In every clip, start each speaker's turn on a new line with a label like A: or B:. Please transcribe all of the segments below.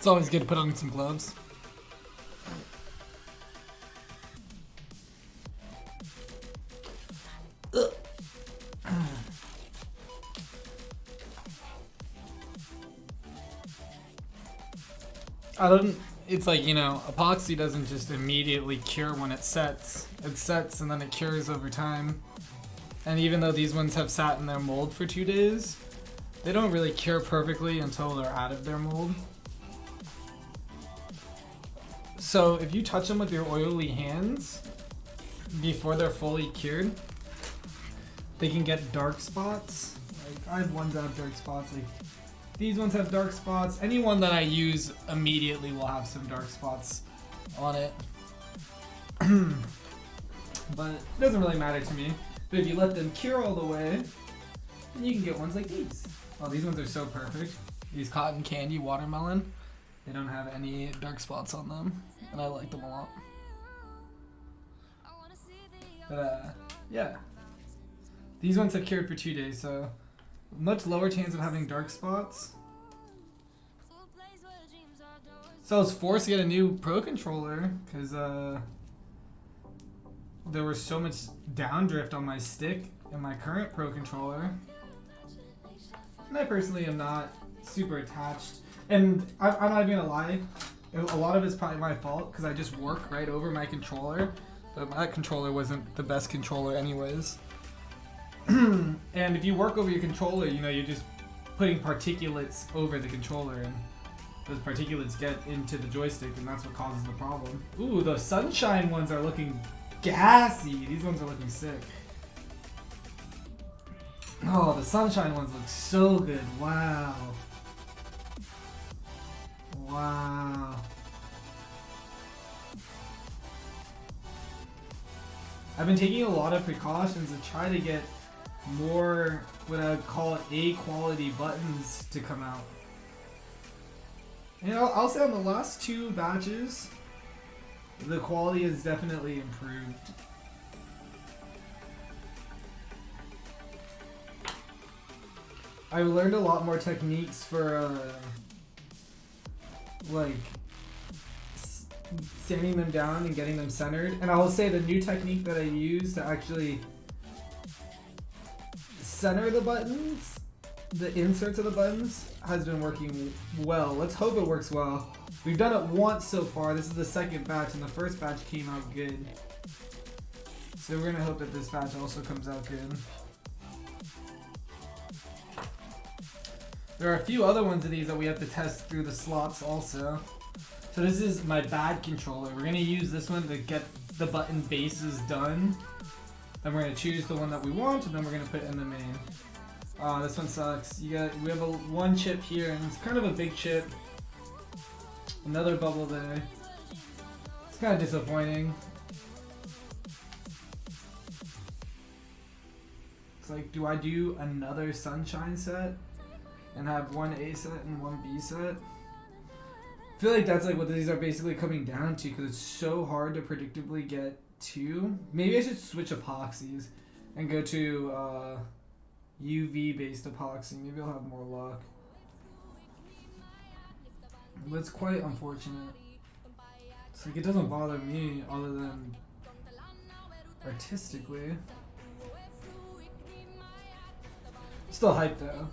A: It's always good to put on some gloves. I don't. It's like, you know, epoxy doesn't just immediately cure when it sets. It sets and then it cures over time. And even though these ones have sat in their mold for 2 days, they don't really cure perfectly until they're out of their mold. So if you touch them with your oily hands before they're fully cured, they can get dark spots. Like I have ones that have dark spots. Like these ones have dark spots. Any one that I use immediately will have some dark spots on it. But it doesn't really matter to me. But if you let them cure all the way, then you can get ones like these. Oh, these ones are so perfect. These cotton candy watermelon. They don't have any dark spots on them, and I like them a lot. But yeah. These ones have cured for 2 days, so much lower chance of having dark spots. So I was forced to get a new Pro controller because there was so much downdrift on my stick in my current Pro controller. And I personally am not super attached. And I'm not even gonna lie, a lot of it's probably my fault because I just work right over my controller. But my controller wasn't the best controller anyways. And if you work over your controller, you know, you're just putting particulates over the controller, and those particulates get into the joystick, and that's what causes the problem. Ooh, the Sunshine ones are looking gassy. These ones are looking sick. Oh, the Sunshine ones look so good. Wow. Wow. I've been taking a lot of precautions to try to get more what I would call A quality buttons to come out. And I'll say on the last 2 batches, the quality has definitely improved. I've learned a lot more techniques for like sanding them down and getting them centered. And I will say the new technique that I use to actually center the buttons, the inserts of the buttons, has been working well. Let's hope it works well. We've done it once so far. This is the second batch, and the first batch came out good. So we're gonna hope that this batch also comes out good. There are a few other ones of these that we have to test through the slots also. So this is my bad controller. We're gonna use this one to get the button bases done. Then we're gonna choose the one that we want, and then we're gonna put it in the main. This one sucks. We have one chip here, and it's kind of a big chip. Another bubble there. It's kind of disappointing. It's like, do I do another Sunshine set and have one A set and one B set? I feel like that's like what these are basically coming down to, because it's so hard to predictably get to. Maybe I should switch epoxies and go to UV based epoxy. Maybe I'll have more luck. But it's quite unfortunate. It's like it doesn't bother me other than artistically. Still hyped though.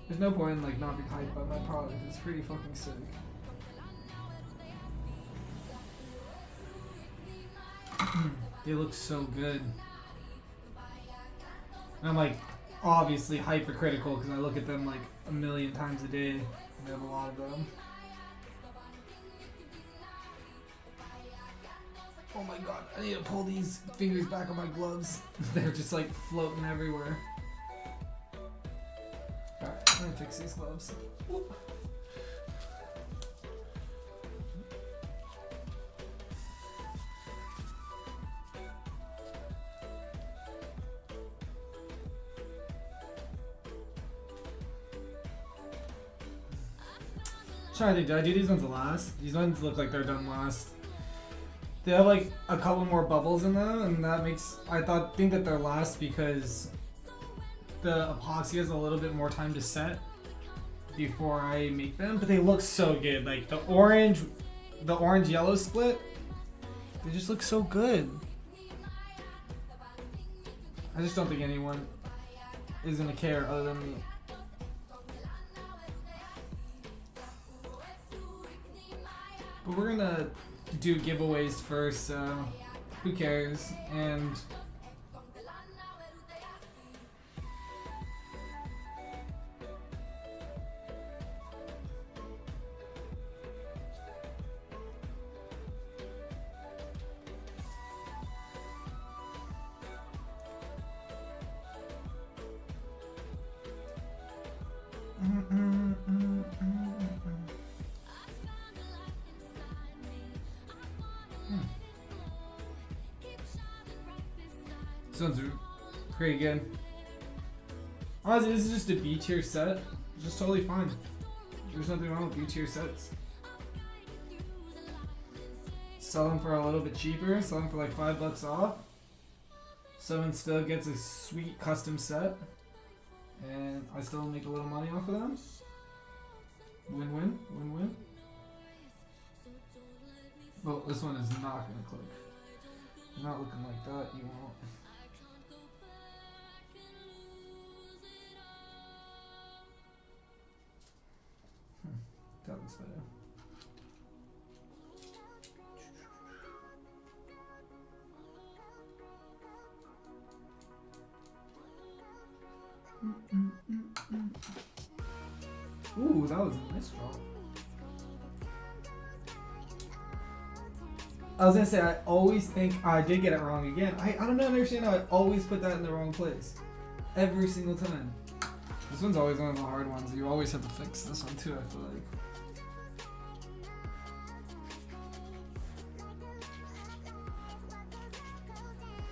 A: There's no point in like not being hyped by my product. It's pretty fucking sick. They look so good. And I'm like obviously hypercritical because I look at them like a million times a day. I have a lot of them. Oh my god, I need to pull these fingers back on my gloves. They're just like floating everywhere. Alright, I'm gonna fix these gloves. Whoop. Trying to think, did I do these ones last? These ones look like they're done last. They have like a couple more bubbles in them, and that makes think that they're last because the epoxy has a little bit more time to set before I make them, but they look so good. Like the orange yellow split, they just look so good. I just don't think anyone is gonna care other than me. But we're gonna do giveaways first, so who cares? And sounds pretty good. Honestly, this is just a B tier set. It's just totally fine. There's nothing wrong with B tier sets. Sell them for a little bit cheaper, sell them for like $5 off. Someone still gets a sweet custom set, and I still make a little money off of them. Win-win, win-win. Well, this one is not gonna click. Not looking like that, you won't. That looks better. Ooh, that was a nice draw. I was gonna say, I always think I did get it wrong again. I don't understand how I always put that in the wrong place. Every single time. This one's always one of the hard ones. You always have to fix this one too, I feel like.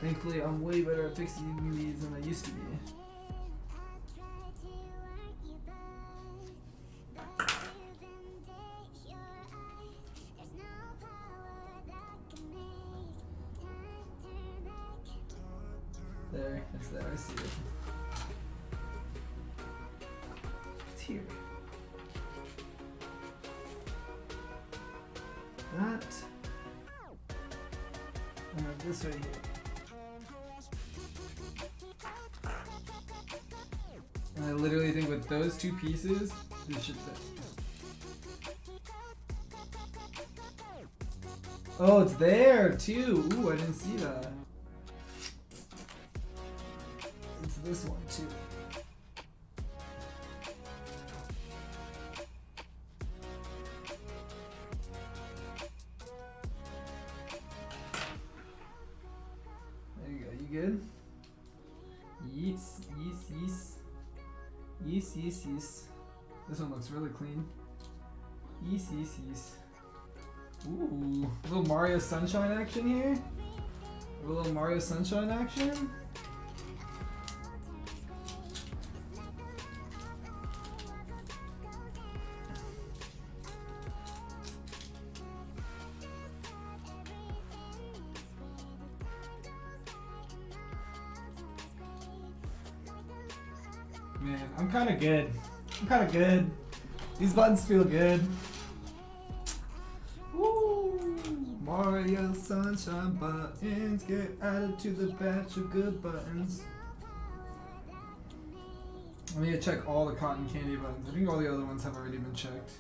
A: Thankfully, I'm way better at fixing these than I used to be. There, it's there, I see it. It's here. That. And then this right here. And I literally think with those two pieces, this should fit. Oh, it's there too. Ooh, I didn't see that. It's this one too. There you go. You good? Yes, yes, yes. Yes, yes, yes. This one looks really clean. Yes, yes, yes. Ooh, a little Mario Sunshine action here. A little Mario Sunshine action. Man, I'm kind of good. I'm kind of good. These buttons feel good. Woo! Mario Sunshine buttons get added to the batch of good buttons. I need to check all the cotton candy buttons. I think all the other ones have already been checked.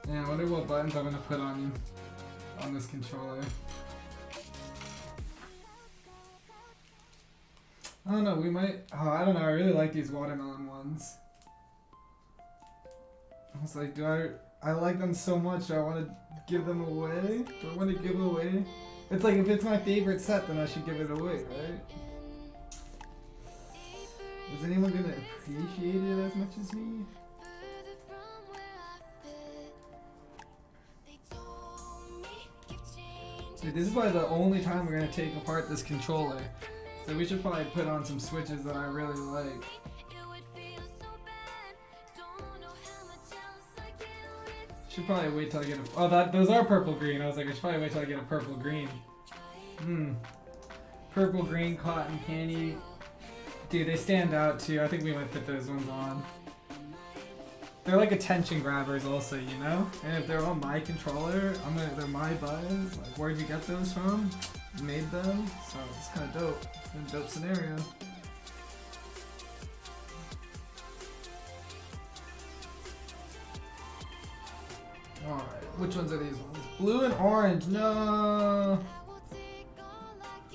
A: Yeah, I wonder what buttons I'm gonna put on this controller. I don't know, we might. Oh, I don't know, I really like these watermelon ones. I was like, I like them so much, do I want to give them away? Do I want to give it away? It's like, if it's my favorite set, then I should give it away, right? Is anyone gonna appreciate it as much as me? Dude, this is probably the only time we're gonna take apart this controller. So we should probably put on some switches that I really like. Should probably wait till I get a. Oh, those are purple green. I was like, I should probably wait till I get a purple green. Purple green cotton candy. Dude, they stand out too. I think we might put those ones on. They're like attention grabbers, also, you know. And if they're on my controller, they're my buttons. Like, where'd you get those from? You made them, so it's kind of dope. It's a dope scenario. Alright, which ones are these ones? Blue and orange, no!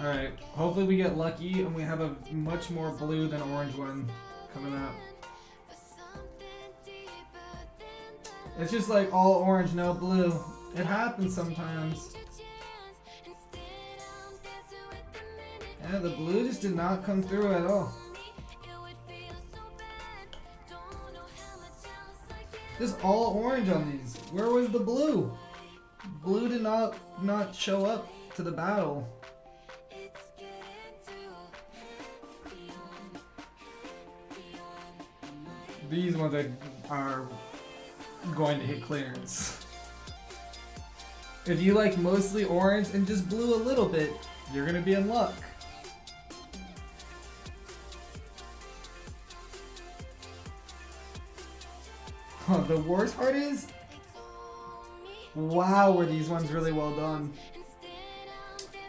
A: Alright, hopefully we get lucky and we have a much more blue than orange one coming up. It's just like all orange, no blue. It happens sometimes. Yeah, the blue just did not come through at all. Just all orange on these. Where was the blue? Blue did not show up to the battle. These ones are going to hit clearance. If you like mostly orange and just blue a little bit, you're gonna be in luck. Oh, the worst part is, wow, were these ones really well done.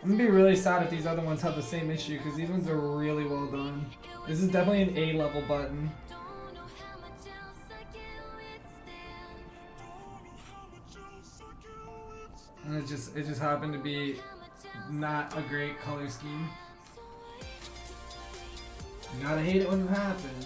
A: I'm gonna be really sad if these other ones have the same issue, because these ones are really well done. This is definitely an A-level button. And it just happened to be not a great color scheme. You gotta hate it when it happens.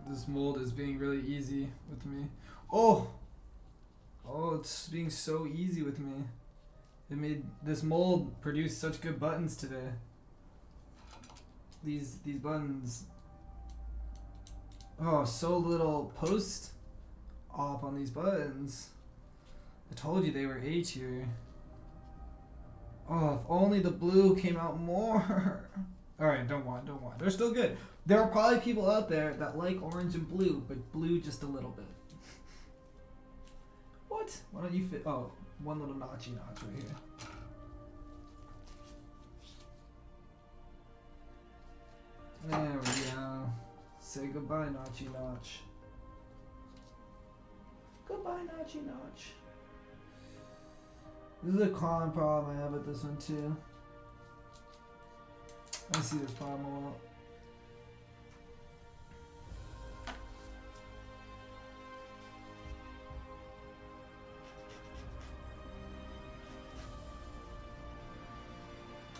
A: This mold is being really easy with me. Oh, it's being so easy with me. It made this mold produce such good buttons today. These buttons. Oh, so little post op on these buttons. I told you they were A tier. Oh, if only the blue came out more. Alright, don't want. They're still good. There are probably people out there that like orange and blue, but blue just a little bit. What? Why don't you fit? Oh, one little notch right here. There we go. Say goodbye, notchy notch. Goodbye, notchy notch. This is a common problem I have with this one too. I see this problem a lot.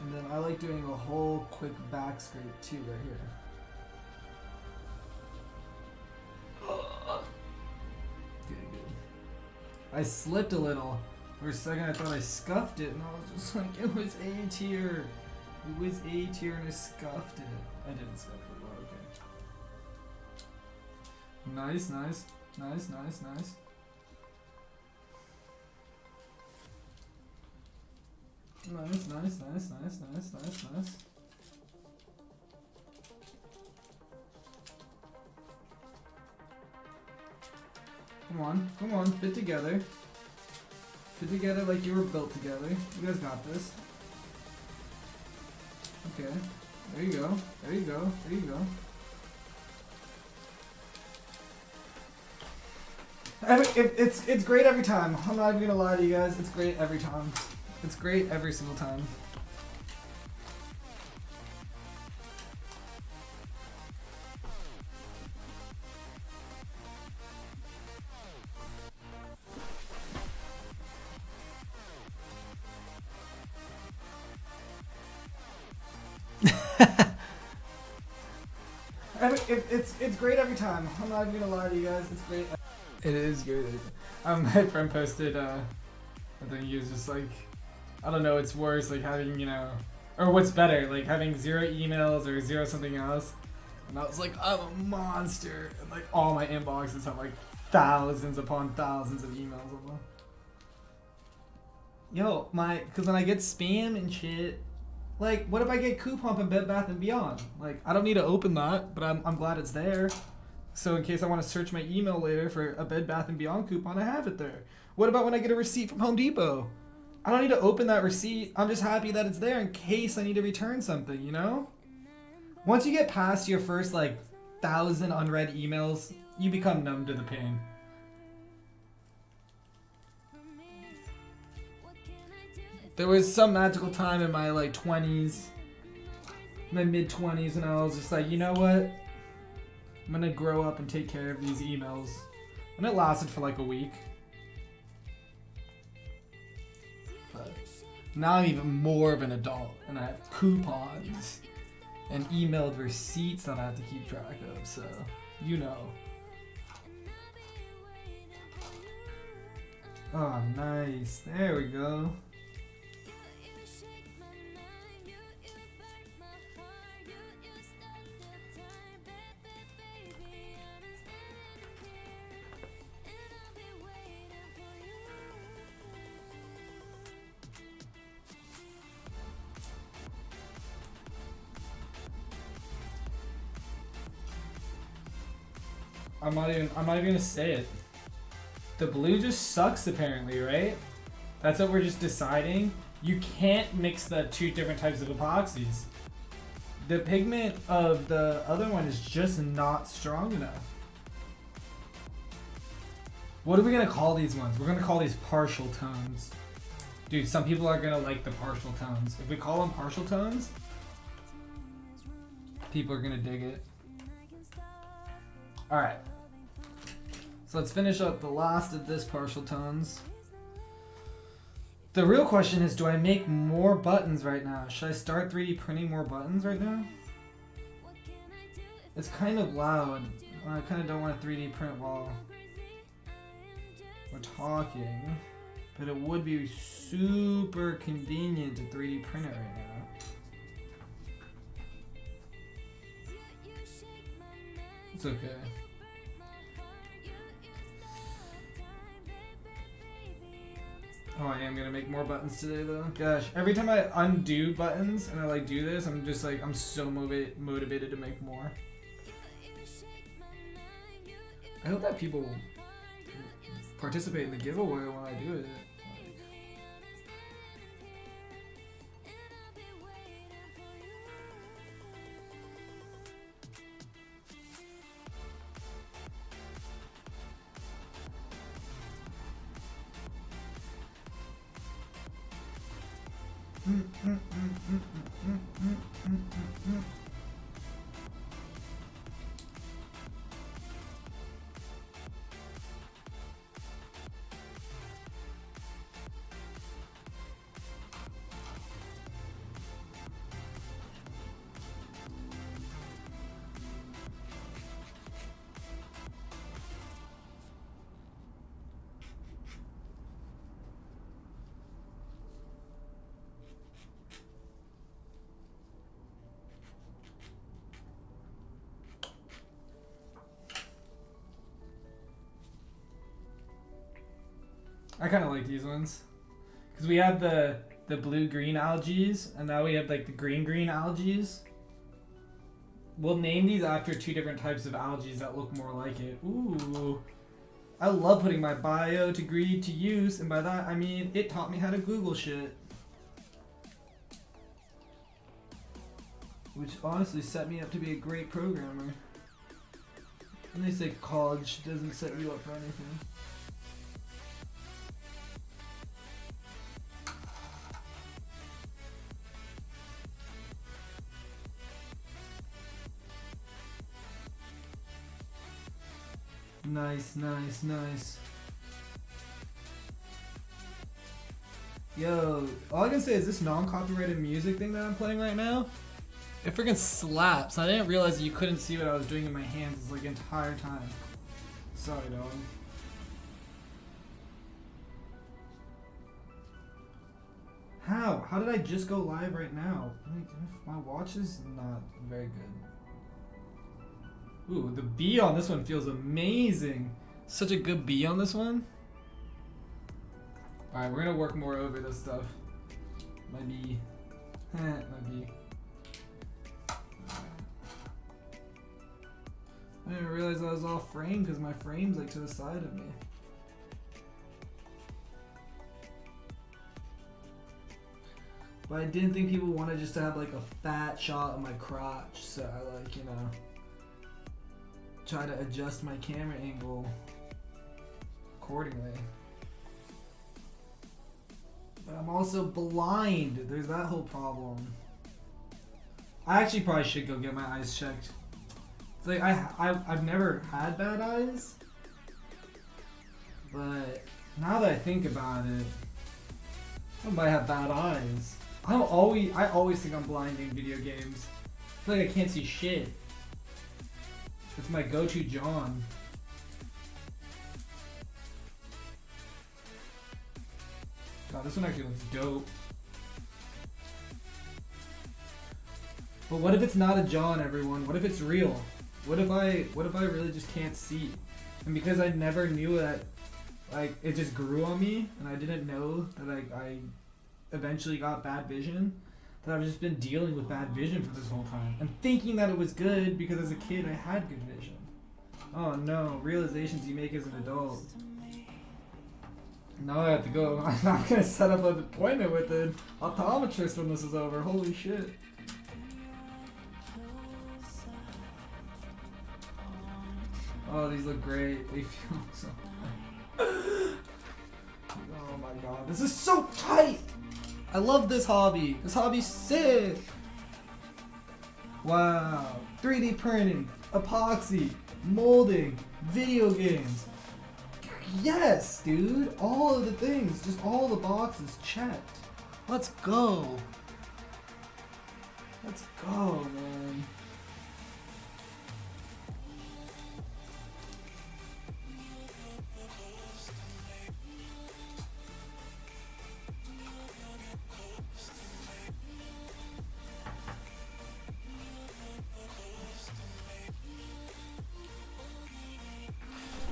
A: And then I like doing a whole quick back scrape too right here. Good. I slipped a little. For a second I thought I scuffed it and I was just like, it was A tier. It was A tier and I scuffed it. I didn't scuff it, but okay. Nice. Nice. Come on, fit together. Fit together like you were built together. You guys got this. Okay, there you go. It's great every time. I'm not even gonna lie to you guys. It's great every time. It's great every single time. it's great every time. I'm not even gonna lie to you guys. It's great. It is great. My friend posted. I think he was just like, I don't know. It's worse like having or what's better like having 0 emails or 0 something else. And I was like, I'm a monster. And like all my inboxes have like thousands upon thousands of emails on them. Yo, cause when I get spam and shit, like what if I get coupon from Bed Bath & Beyond? Like I don't need to open that, but I'm glad it's there. So in case I want to search my email later for a Bed Bath & Beyond coupon, I have it there. What about when I get a receipt from Home Depot? I don't need to open that receipt. I'm just happy that it's there in case I need to return something, you know? Once you get past your first like 1,000 unread emails, you become numb to the pain. There was some magical time in my like 20s, my mid 20s, and I was just like, you know what? I'm gonna grow up and take care of these emails. And it lasted for like a week. But now I'm even more of an adult, and I have coupons and emailed receipts that I have to keep track of, so you know. Oh, nice. There we go. I'm not even gonna say it. The blue just sucks apparently, right? That's what we're just deciding. You can't mix the 2 different types of epoxies. The pigment of the other one is just not strong enough. What are we gonna call these ones? We're gonna call these partial tones. Dude, some people are gonna like the partial tones. If we call them partial tones, people are gonna dig it. Alright. So let's finish up the last of this partial tones. The real question is, do I make more buttons right now? Should I start 3D printing more buttons right now? It's kind of loud. I kind of don't want to 3D print while we're talking. But it would be super convenient to 3D print it right now. It's okay. Oh, I am gonna make more buttons today though. Gosh, every time I undo buttons and I like do this, I'm just like, I'm so motivated to make more. I hope that people participate in the giveaway when I do it. I kind of like these ones because we have the blue-green algaes and now we have like the green-green algaes. We'll name these after 2 different types of algae that look more like it. Ooh. I love putting my bio degree to use, and by that I mean it taught me how to Google shit. Which honestly set me up to be a great programmer. And they say college doesn't set you up for anything. Nice, nice, nice. Yo, all I can say is this non-copyrighted music thing that I'm playing right now It freaking slaps. I didn't realize that you couldn't see what I was doing in my hands like the entire time. Sorry, dog. How? How did I just go live right now? My watch is not very good. Ooh, the B on this one feels amazing. Such a good B on this one. Alright, we're gonna work more over this stuff. My B. My B. I didn't realize I was off frame because my frame's like to the side of me. But I didn't think people wanted just to have like a fat shot of my crotch, so I like, you know, try to adjust my camera angle accordingly. But I'm also blind. There's that whole problem. I actually probably should go get my eyes checked. It's like I've never had bad eyes, but now that I think about it, I might have bad eyes. I always think I'm blind in video games. I feel like I can't see shit. It's my go-to John. God, this one actually looks dope. But what if it's not a John, everyone? What if it's real? What if I really just can't see? And because I never knew that, like, it just grew on me, and I didn't know that I eventually got bad vision, that I've just been dealing with bad vision for this whole time. And thinking that it was good because as a kid I had good vision. Oh no, realizations you make as an adult. Now I have to go. I'm not gonna set up an appointment with an optometrist when this is over. Holy shit. Oh, these look great. They feel so oh my god. This is so tight! I love this hobby. This hobby's sick. Wow. 3D printing, epoxy, molding, video games. Yes, dude. All of the things. Just all the boxes checked. Let's go. Let's go, man.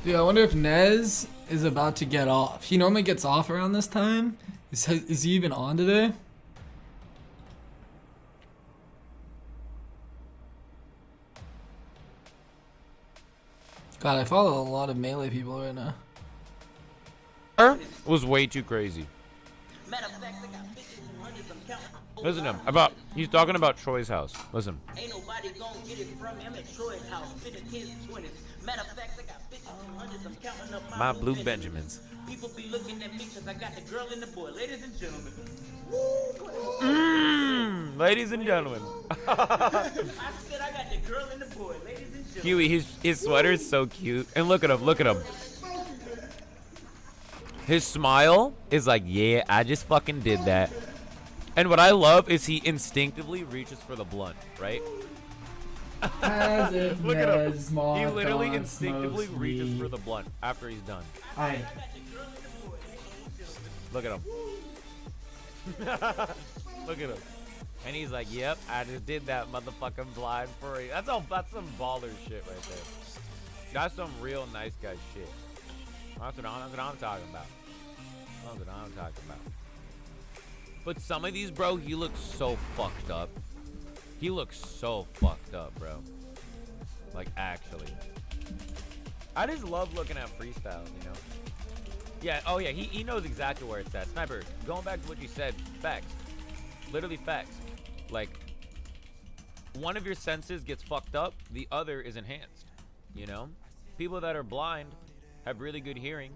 A: Dude, I wonder if Nez is about to get off. He normally gets off around this time. Is he even on today? God, I follow a lot of Melee people right now.
B: Was way too crazy. Listen to him. He's talking about Troy's house. Listen. Ain't nobody gonna get it from him at Troy's house. 50s, 20s. Matter of fact, I got 50s, 100s. I'm counting up my blue Benjamins. People be looking at me because I got the girl and the boy. Ladies and gentlemen. Ladies and gentlemen. I said I got the girl and the boy. Ladies and gentlemen. Huey, his sweater is so cute. And look at him. Look at him. His smile is like, yeah, I just fucking did that. And what I love is he instinctively reaches for the blunt, right?
A: As if
B: look at him. He literally
A: God
B: instinctively reaches for the blunt after he's done. Look at him. Look at him. And he's like, yep, I just did that motherfucking blind furry. That's some baller shit right there. That's some real nice guy shit. That's what I'm talking about. That's what I'm talking about. But some of these, bro, he looks so fucked up. He looks so fucked up, bro. Like, actually. I just love looking at freestyles, you know? Yeah, oh yeah, he knows exactly where it's at. Sniper, going back to what you said, facts. Literally facts. Like, one of your senses gets fucked up, the other is enhanced, you know? People that are blind have really good hearing.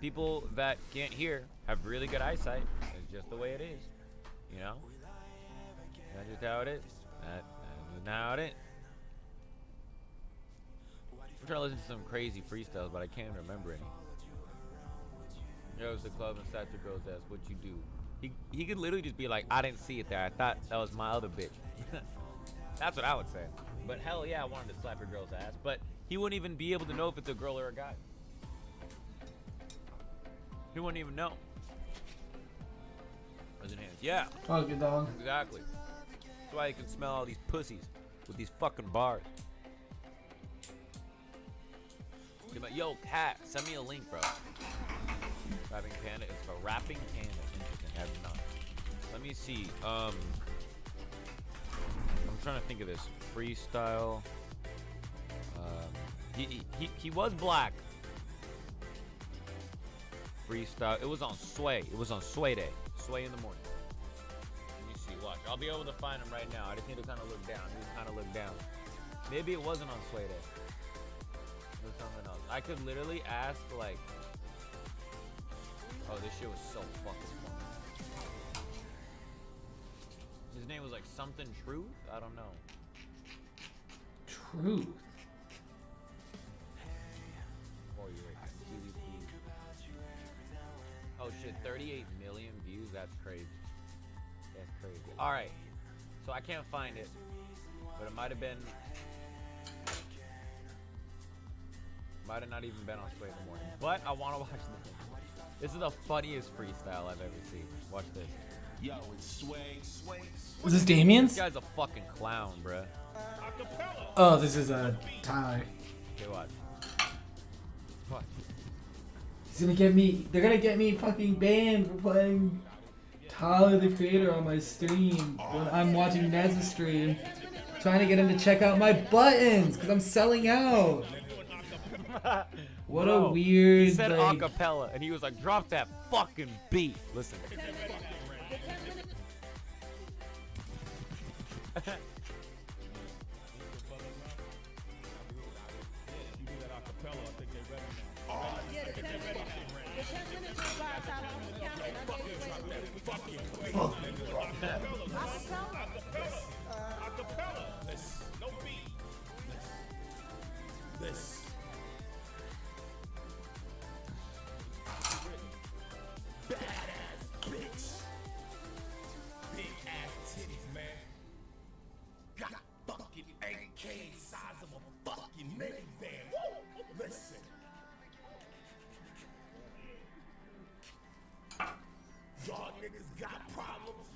B: People that can't hear have really good eyesight. It's just the way it is, you know? That's just how it is. That's just how it is. I'm trying to listen to some crazy freestyles, but I can't remember any. Yo, it's the club and Satcher Girls ask what you do. He could literally just be like, I didn't see it there. I thought that was my other bitch. That's what I would say. But hell yeah, I wanted to slap your girl's ass. But he wouldn't even be able to know if it's a girl or a guy. He wouldn't even know. Raise hands. Yeah.
A: Fuck it, dog.
B: Exactly. That's why you can smell all these pussies with these fucking bars. Yo, Cat, send me a link, bro. Rapping Panda. It's a Rapping Panda. Interesting. Have you not? Let me see. I'm trying to think of this. Freestyle. He was black. Freestyle. It was on Sway. It was on Sway Day. Sway in the morning. Let me see. Watch. I'll be able to find him right now. I just need to kind of look down. Maybe it wasn't on Sway Day. It was something else. I could literally ask like. Oh, this shit was so fucking funny. His name was like something Truth? I don't know.
A: Truth.
B: Oh shit, 38 million views? That's crazy. That's crazy. Alright. So I can't find it. But it might have been. Might have not even been on Sway in the morning. But I want to watch this. This is the funniest freestyle I've ever seen. Watch this.
C: Yo, it's Sway.
A: Was this Damien's?
B: This guy's a fucking clown, bruh.
A: Oh, this is Ty.
B: Okay, watch. What?
A: He's gonna get me. They're gonna get me fucking banned for playing Tyler the Creator on my stream when I'm watching Nez's stream, trying to get him to check out my buttons because I'm selling out. What
B: Bro,
A: a weird.
B: He said
A: like,
B: acapella, and he was like, "Drop that fucking beat." Listen.
C: Y'all niggas got problems?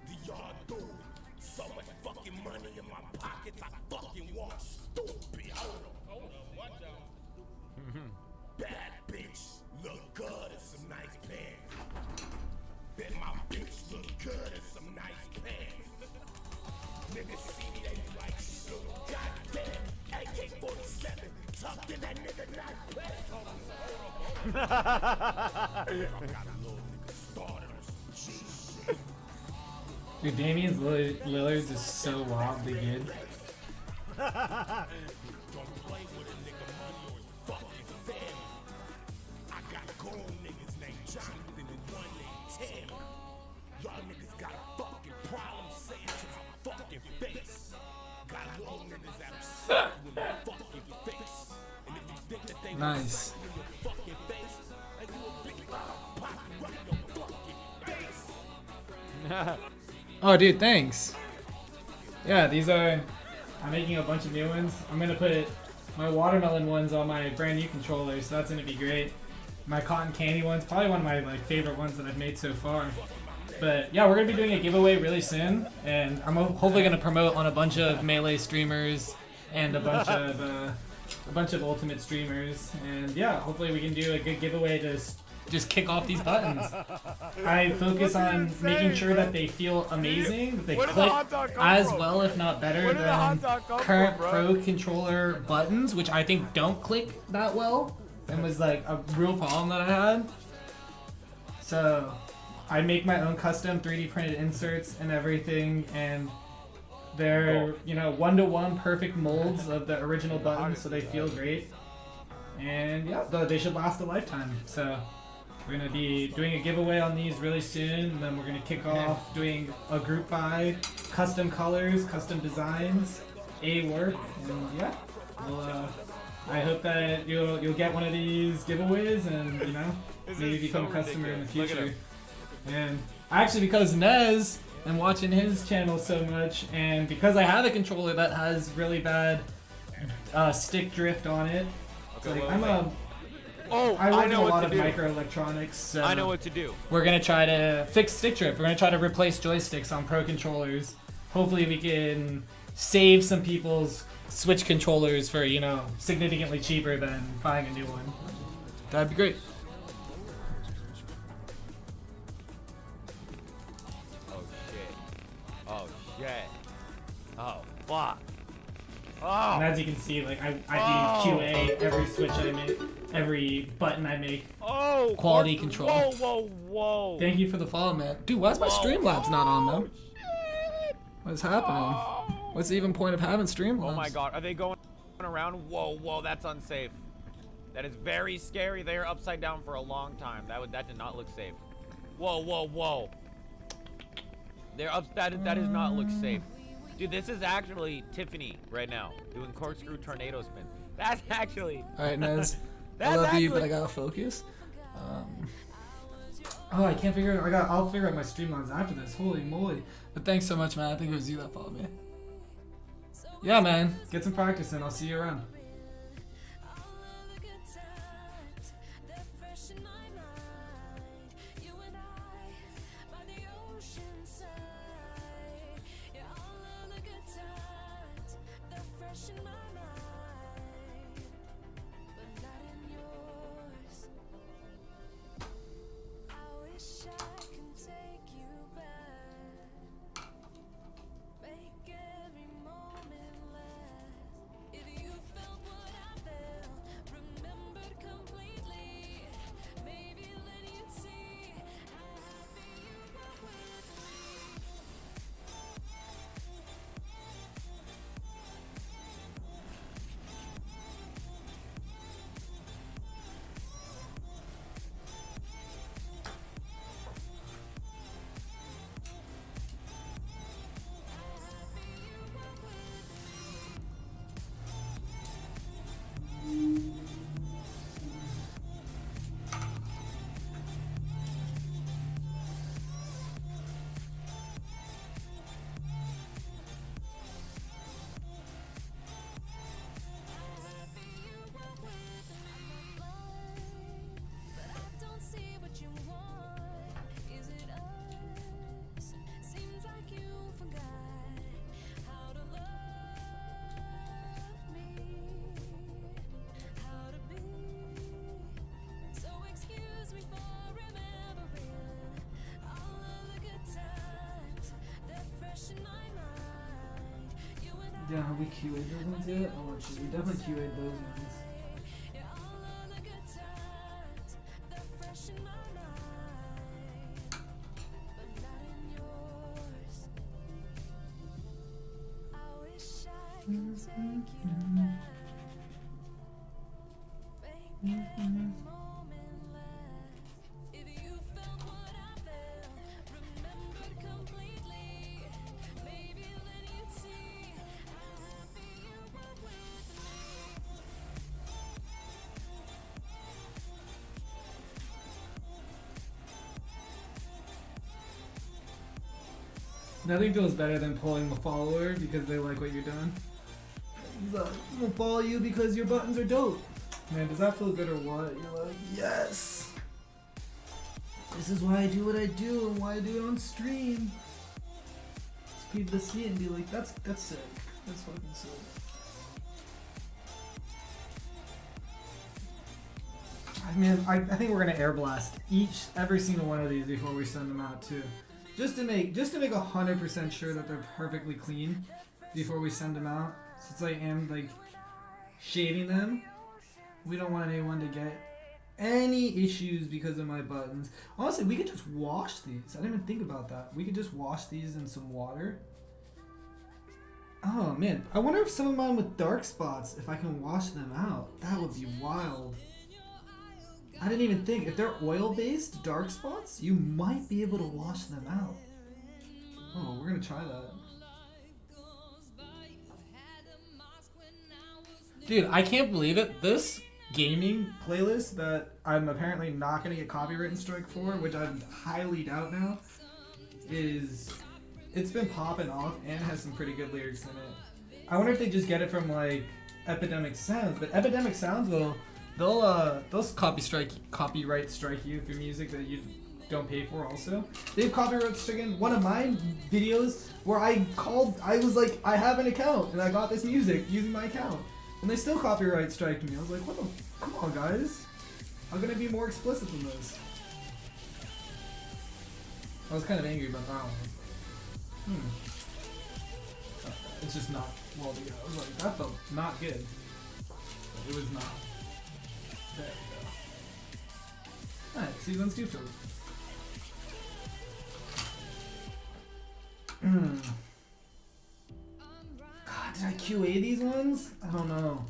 C: Do y'all do? So much fucking money in my pockets, I fucking walk stupid. Hold on, watch out. Bad bitch, look good in some nice pants. Bet my bitch look good in some nice pants. Niggas see me, they be like, shoot, goddamn, AK-47, tucked in that nigga nice pants. I got a little nigga starters.
A: Dude, Damien's Lillard's is so wildly good.
C: Don't play with a nigga money or his fucking family. I got grown niggas named Jonathan and one named Tammy. Y'all niggas got a fucking problem saying to my fucking face. Got little niggas that are sick with my fucking face. And if you think that they
A: Nice.
C: in your fucking face, and you a big pop right in your fucking face.
A: Oh, dude, thanks. Yeah, these are. I'm making a bunch of new ones. I'm gonna put my watermelon ones on my brand new controller, so that's gonna be great. My cotton candy one's probably one of my favorite ones that I've made so far. But yeah, we're gonna be doing a giveaway really soon, and I'm hopefully gonna promote on a bunch of Melee streamers and a bunch of Ultimate streamers, and yeah, hopefully we can do a good giveaway to just kick off these buttons. I focus on making sure that they feel amazing, that they
B: Where did the
A: click
B: hot dog come
A: as
B: from?
A: well, if not better,
B: Where did the hot
A: than
B: dog come
A: current
B: from, bro?
A: Pro controller buttons, which I think don't click that well, and was like a real problem that I had. So I make my own custom 3D printed inserts and everything, and they're, you know, 1-to-1 perfect molds of the original buttons, so they feel great. And yeah, they should last a lifetime. So we're gonna be doing a giveaway on these really soon, and then we're gonna kick off doing a group buy, custom colors, custom designs, a work, and yeah. We'll, I hope that you'll get one of these giveaways, and you know,
B: This
A: maybe
B: is
A: become
B: so
A: a customer in the
B: ridiculous. Look at
A: future. And actually, because Nez and watching his channel so much, and because I have a controller that has really bad stick drift on it, it's
B: Okay,
A: like
B: wait. Oh,
A: I work in
B: know
A: a
B: what
A: lot
B: to
A: of
B: do.
A: microelectronics, so
B: I know what to do.
A: we're gonna try to fix stick drift. We're gonna try to replace joysticks on pro controllers. Hopefully we can save some people's Switch controllers for, you know, significantly cheaper than buying a new one. That'd be great.
B: Oh shit. Oh shit. Oh fuck. Oh.
A: And as you can see, like I do QA every Switch I make, every button I make.
B: Oh.
A: Quality
B: what-
A: control.
B: Whoa, whoa, whoa.
A: Thank you for the follow, man. Dude, why is my Streamlabs not on though?
B: Shit.
A: What's happening? What's the even point of having Streamlabs?
B: Oh my god, are they going around? Whoa, whoa, that's unsafe. That is very scary. They are upside down for a long time. That did not look safe. Whoa, whoa, whoa. They're up. That does not look safe. Dude, this is actually Tiffany right now doing corkscrew tornado spin. That's actually.
A: All right, Nez. I
B: That's
A: love you, but I
B: actually-
A: gotta focus. Oh, I can't figure. I'll figure out my Streamlabs after this. Holy moly! But thanks so much, man. I think it was you that followed me. Yeah, man. Get some practice in. I'll see you around. Yeah, have we QA'd those ones yet? Oh, actually, we definitely QA'd those ones. Nothing feels better than pulling the follower because they like what you're doing. He's like, I'm gonna follow you because your buttons are dope. Man, does that feel good or what? You're like, yes! This is why I do what I do and why I do it on stream. So people to see it and be like, that's sick. That's fucking sick. I mean, I think we're gonna air blast every single one of these before we send them out too. Just to make 100% sure that they're perfectly clean before we send them out. Since I am like shaving them, we don't want anyone to get any issues because of my buttons. Honestly, we could just wash these. I didn't even think about that. We could just wash these in some water. Oh man, I wonder if some of mine with dark spots, if I can wash them out. That would be wild. I didn't even think, if they're oil-based dark spots, you might be able to wash them out. Oh, we're gonna try that. Dude, I can't believe it. This gaming playlist that I'm apparently not gonna get copyright strike for, which I highly doubt now, is it's been popping off and has some pretty good lyrics in it. I wonder if they just get it from like Epidemic Sounds, but Epidemic Sounds they'll copyright strike you for music that you don't pay for. Also, they've copyright stricken one of my videos where I was like, I have an account and I got this music using my account, and they still copyright strike me. I was like, what the? Come on, guys, I'm gonna be more explicit than this. I was kind of angry about that one. It's just not well together. I was like, that felt not good. But it was not. There we go. Alright, season's 2 filled. God, did I QA these ones? I don't know.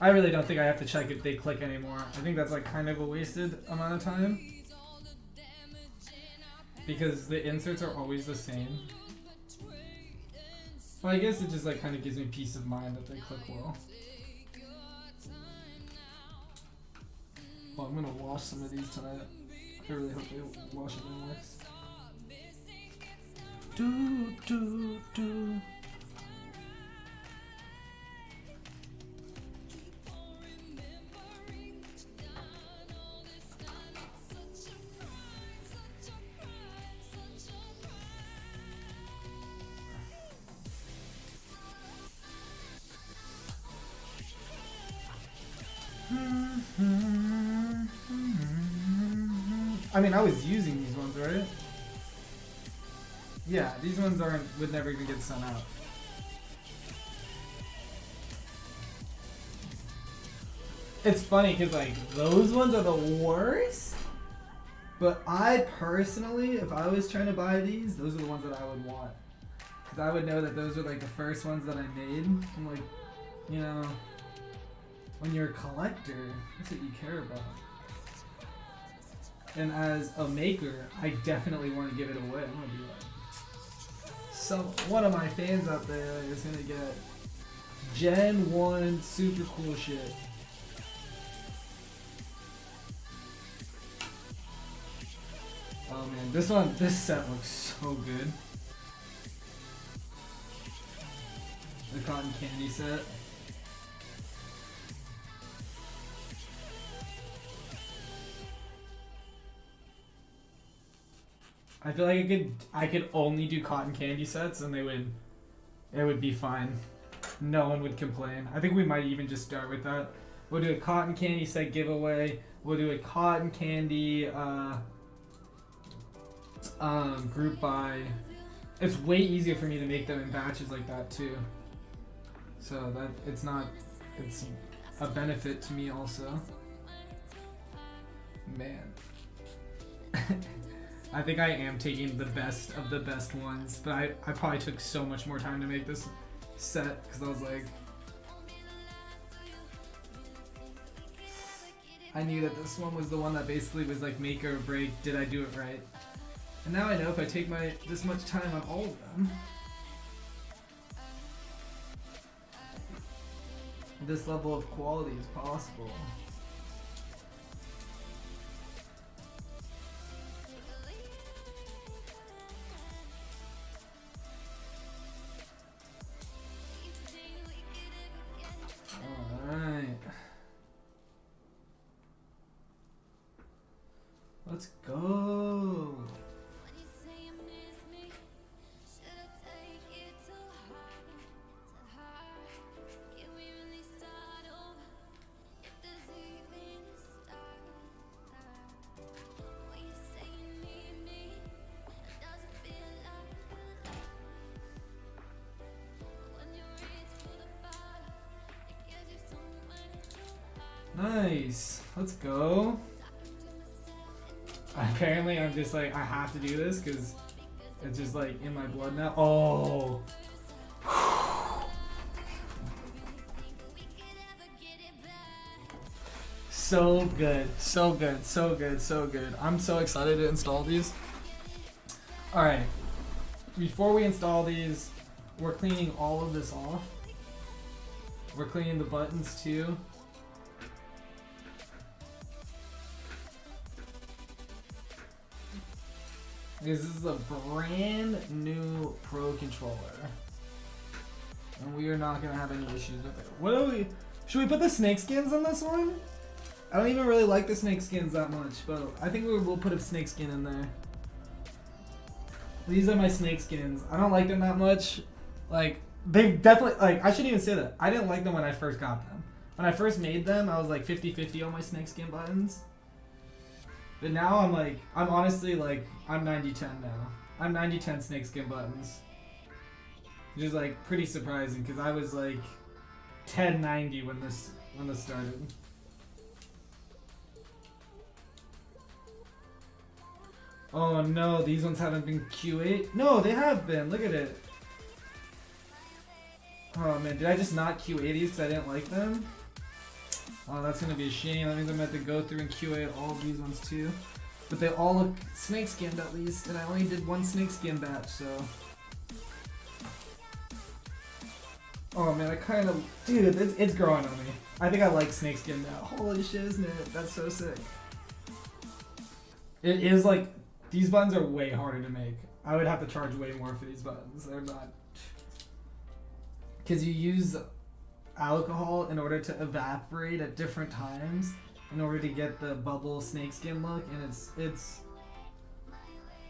A: I really don't think I have to check if they click anymore. I think that's like kind of a wasted amount of time. Because the inserts are always the same. Well, I guess it just like kind of gives me peace of mind that they click well. Well, I'm gonna wash some of these tonight. I really hope they wash it in wax. Do do do. I mean, I was using these ones, right? Yeah, these ones would never even get sent out. It's funny because like those ones are the worst. But I personally, if I was trying to buy these, those are the ones that I would want. Because I would know that those are like the first ones that I made. I'm like, you know, when you're a collector, that's what you care about. And as a maker, I definitely want to give it away. I'm gonna be like, one of my fans out there is gonna get Gen 1 super cool shit. Oh man, this set looks so good. The cotton candy set. I feel like I could only do cotton candy sets and it would be fine. No one would complain. I think we might even just start with that. We'll do a cotton candy set giveaway. We'll do a cotton candy group buy. It's way easier for me to make them in batches like that too. So that it's a benefit to me also. Man. I think I am taking the best of the best ones, but I probably took so much more time to make this set because I was like, I knew that this one was the one that basically was like make or break, did I do it right? And now I know if I take this much time on all of them, this level of quality is possible. Let's go. Nice. Let's go. Apparently I'm just like, I have to do this because it's just like in my blood now. Oh. So good. So good. So good. So good. I'm so excited to install these. Alright. Before we install these, we're cleaning all of this off. We're cleaning the buttons too. This is a brand new Pro controller. And we are not gonna have any issues with it. What are we? Should we put the snake skins on this one? I don't even really like the snake skins that much, but I think we'll put a snake skin in there. These are my snake skins. I don't like them that much. Like, they definitely, like, I shouldn't even say that. I didn't like them when I first got them. When I first made them, I was like 50-50 on my snake skin buttons. But now I'm like, I'm honestly like, I'm 90-10 now. I'm 90-10 snake skin buttons. Which is like pretty surprising because I was like 10-90 when this started. Oh no, these ones haven't been Q8? No, they have been. Look at it. Oh man, did I just not Q8 these because I didn't like them? Oh, that's gonna be a shame. That means I'm gonna have to go through and Q8 all of these ones too. But they all look snake skinned at least, and I only did one snake skin batch, so. Oh man, I kind of, dude, it's growing on me. I think I like snake skin now. Holy shit, isn't it? That's so sick. It is like, these buttons are way harder to make. I would have to charge way more for these buttons. They're not. Because you use alcohol in order to evaporate at different times in order to get the bubble snakeskin look, and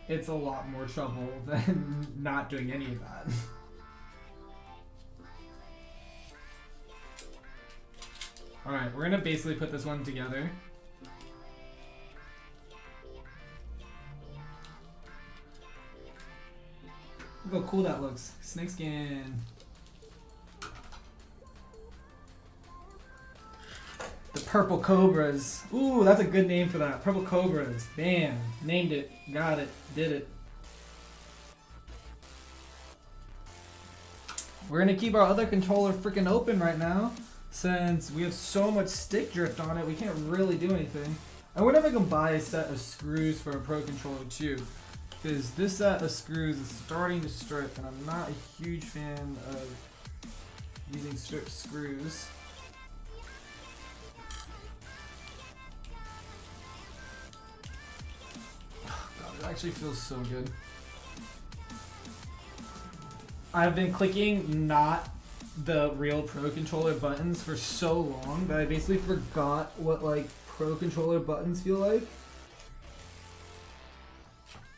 A: it's a lot more trouble than not doing any of that. Alright, we're gonna basically put this one together. Look how cool that looks. Snakeskin. The Purple Cobras. Ooh, that's a good name for that. Purple Cobras. Bam. Named it. Got it. Did it. We're gonna keep our other controller freaking open right now. Since we have so much stick drift on it, we can't really do anything. I wonder if I can buy a set of screws for a Pro controller too. Because this set of screws is starting to strip, and I'm not a huge fan of using stripped screws. Oh God, it actually feels so good. I've been clicking not the real Pro controller buttons for so long that I basically forgot what like Pro controller buttons feel like.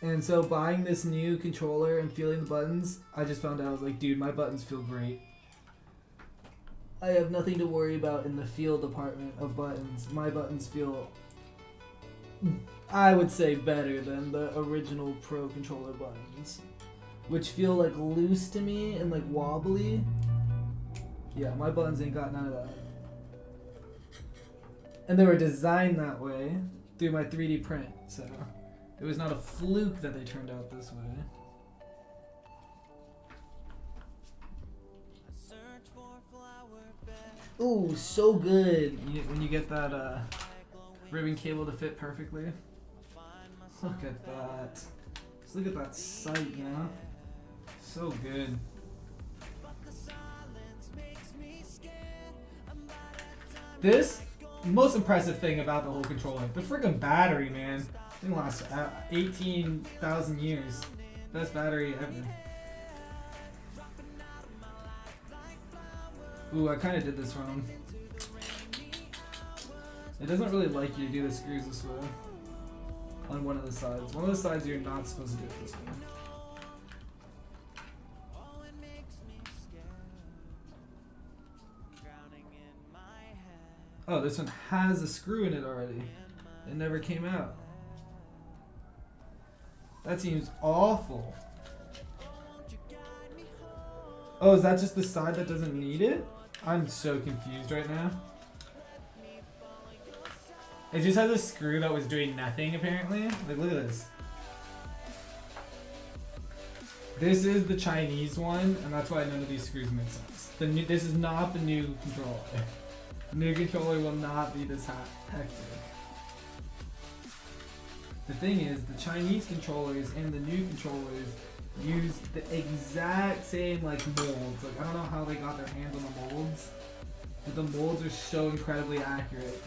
A: And so buying this new controller and feeling the buttons, I just found out I was like, dude, my buttons feel great. I have nothing to worry about in the feel department of buttons. My buttons feel, I would say, better than the original Pro controller buttons, which feel like loose to me and like wobbly. Yeah, my buttons ain't got none of that. And they were designed that way through my 3D print, so it was not a fluke that they turned out this way. Ooh, so good when you get that ribbon cable to fit perfectly. Look at that. Just look at that sight, you know? So good. This, most impressive thing about the whole controller, the freaking battery, man. It lasts 18,000 years. Best battery ever. Ooh, I kind of did this wrong. It doesn't really like you to do the screws this way. On one of the sides. One of the sides you're not supposed to do it this way. Oh, this one has a screw in it already. It never came out. That seems awful. Oh, is that just the side that doesn't need it? I'm so confused right now. It just has a screw that was doing nothing apparently. Like, look at this. This is the Chinese one, and that's why none of these screws make sense. This is not the new controller. The new controller will not be this hectic. The thing is, the Chinese controllers and the new controllers use the exact same like molds. Like, I don't know how they got their hands on the molds, but the molds are so incredibly accurate.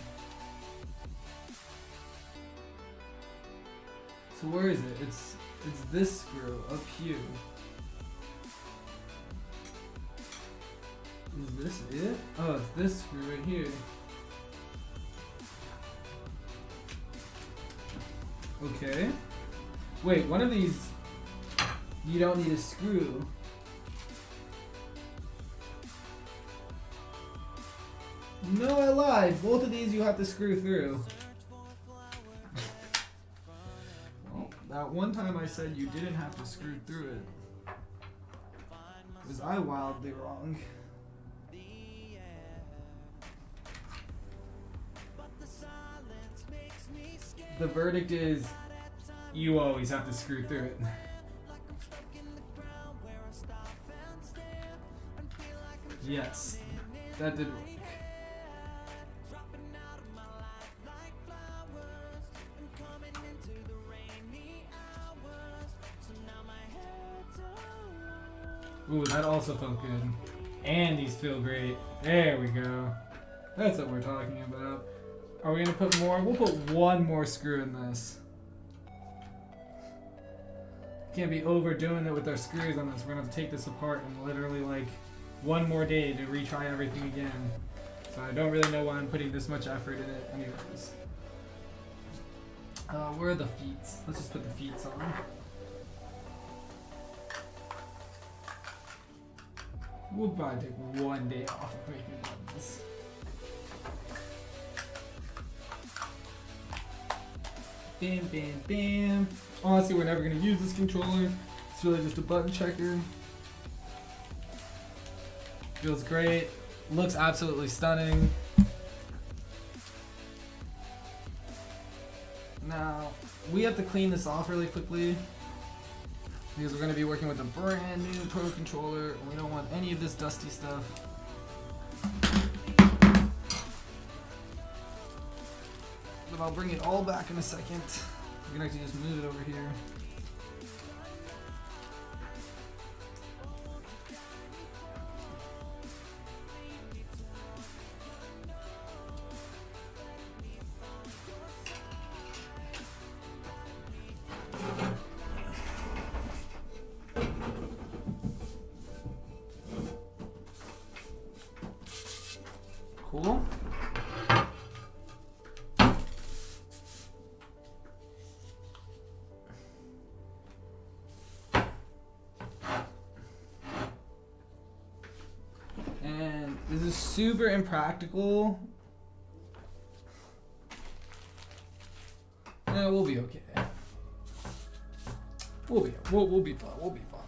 A: So where is it? It's this screw up here. Is this it? Oh, it's this screw right here. Okay. Wait, one of these you don't need a screw. No, I lied. Both of these you have to screw through. Well, that one time I said you didn't have to screw through it. Was I wildly wrong? The verdict is you always have to screw through it. Yes, that did work. Ooh, that also felt good. And these feel great. There we go. That's what we're talking about. Are we gonna put more? We'll put one more screw in this. Can't be overdoing it with our screws on this. We're gonna have to take this apart in literally like one more day to retry everything again. So I don't really know why I'm putting this much effort in it anyways. Where are the feet? Let's just put the feet on. We'll probably take one day off of making buttons. Bam, bam, bam. Honestly, we're never going to use this controller. It's really just a button checker. Feels great. Looks absolutely stunning. Now, we have to clean this off really quickly because we're going to be working with a brand new Pro Controller and we don't want any of this dusty stuff. But I'll bring it all back in a second. We can actually just move it over here. Cool. And this is super impractical. Yeah, we'll be okay. We'll be fine. We'll be fine.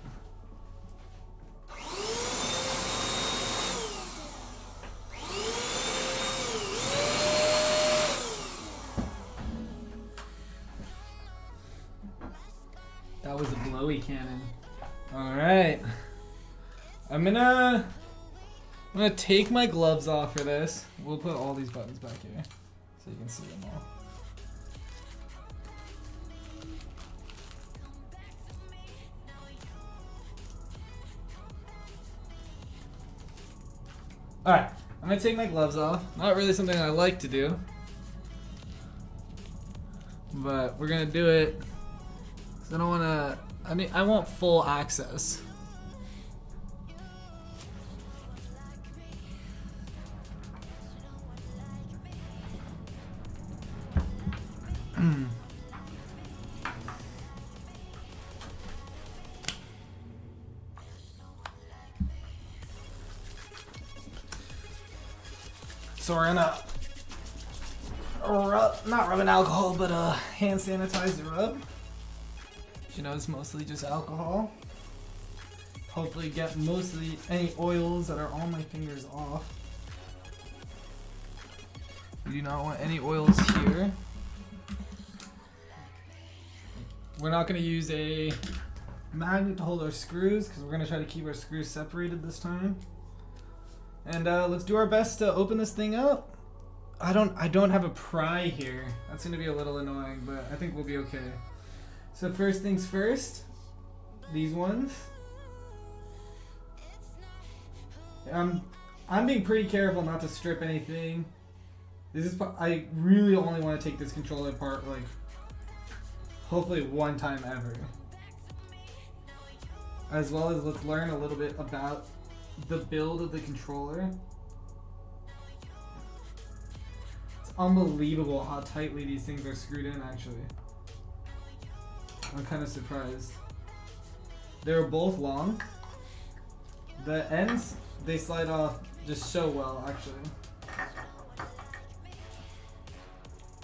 A: That was a blowy cannon. Alright. I'm gonna take my gloves off for this. We'll put all these buttons back here so you can see them all. Alright, I'm gonna take my gloves off. Not really something I like to do, but we're gonna do it. I don't wanna, I want full access. So we're gonna not rubbing alcohol, but hand sanitizer rub. You know, it's mostly just alcohol. Hopefully get mostly any oils that are on my fingers off. We do not want any oils here. We're not going to use a magnet to hold our screws because we're going to try to keep our screws separated this time. And let's do our best to open this thing up. I don't have a pry here. That's going to be a little annoying, but I think we'll be okay. So first things first, these ones. I'm being pretty careful not to strip anything. This is I really only want to take this controller apart like hopefully one time ever. as well as let's learn a little bit about the build of the controller. It's unbelievable how tightly these things are screwed in, actually. I'm kind of surprised. They're both long. The ends, they slide off just so well, actually.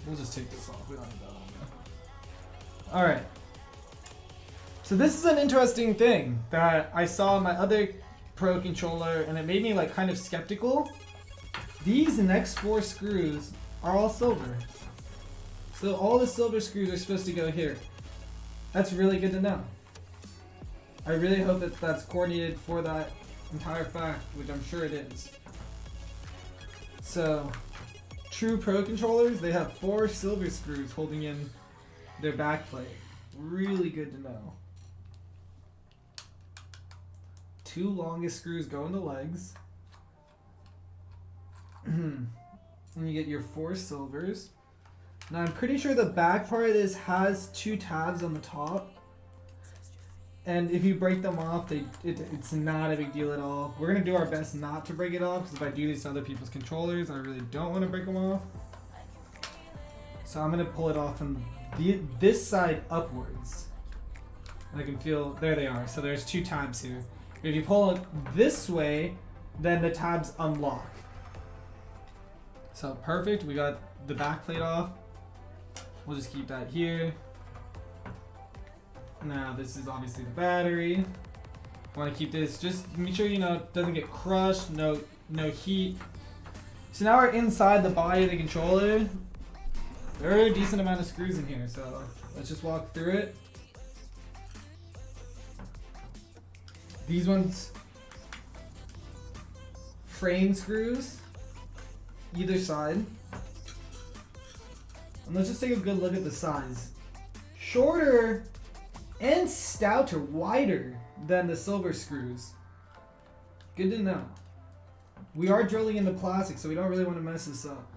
A: We'll just take this off. We don't need that on there. Alright. So this is an interesting thing that I saw on my other Pro controller, and it made me like kind of skeptical. These next 4 screws are all silver. So all the silver screws are supposed to go here. That's really good to know. I really hope that that's coordinated for that entire fact, which I'm sure it is. So, true Pro controllers, they have 4 silver screws holding in their backplate. Really good to know. 2 longest screws go in the legs. And you get your 4 silvers. Now I'm pretty sure the back part of this has 2 tabs on the top. And if you break them off, it's not a big deal at all. We're going to do our best not to break it off, because if I do this to other people's controllers, I really don't want to break them off. So I'm going to pull it off from this side upwards. And I can feel, there they are. So there's 2 tabs here. If you pull it this way, then the tabs unlock. So perfect, we got the back plate off. We'll just keep that here. Now this is obviously the battery. Want to keep this, just make sure you know it doesn't get crushed, no heat. So now we're inside the body of the controller. There are a decent amount of screws in here, so let's just walk through it. These ones, frame screws, either side. And let's just take a good look at the size. Shorter and stouter, wider than the silver screws. Good to know. We are drilling into plastic, so we don't really want to mess this up.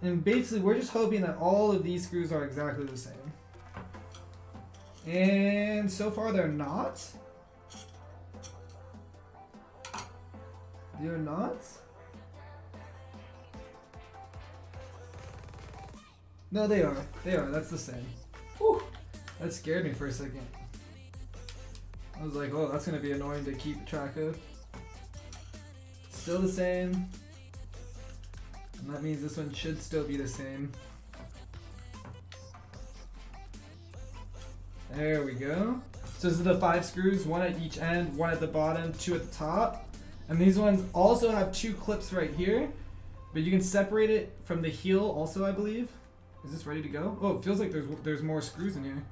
A: And basically, we're just hoping that all of these screws are exactly the same. And so far, they're not. They're not? No, they are. They are. That's the same. Whew. That scared me for a second. I was like, oh, that's going to be annoying to keep track of. Still the same. And that means this one should still be the same. There we go. So this is the 5 screws, 1 at each end, 1 at the bottom, 2 at the top. And these ones also have 2 clips right here, but you can separate it from the heel also, I believe. Is this ready to go? Oh, it feels like there's more screws in here.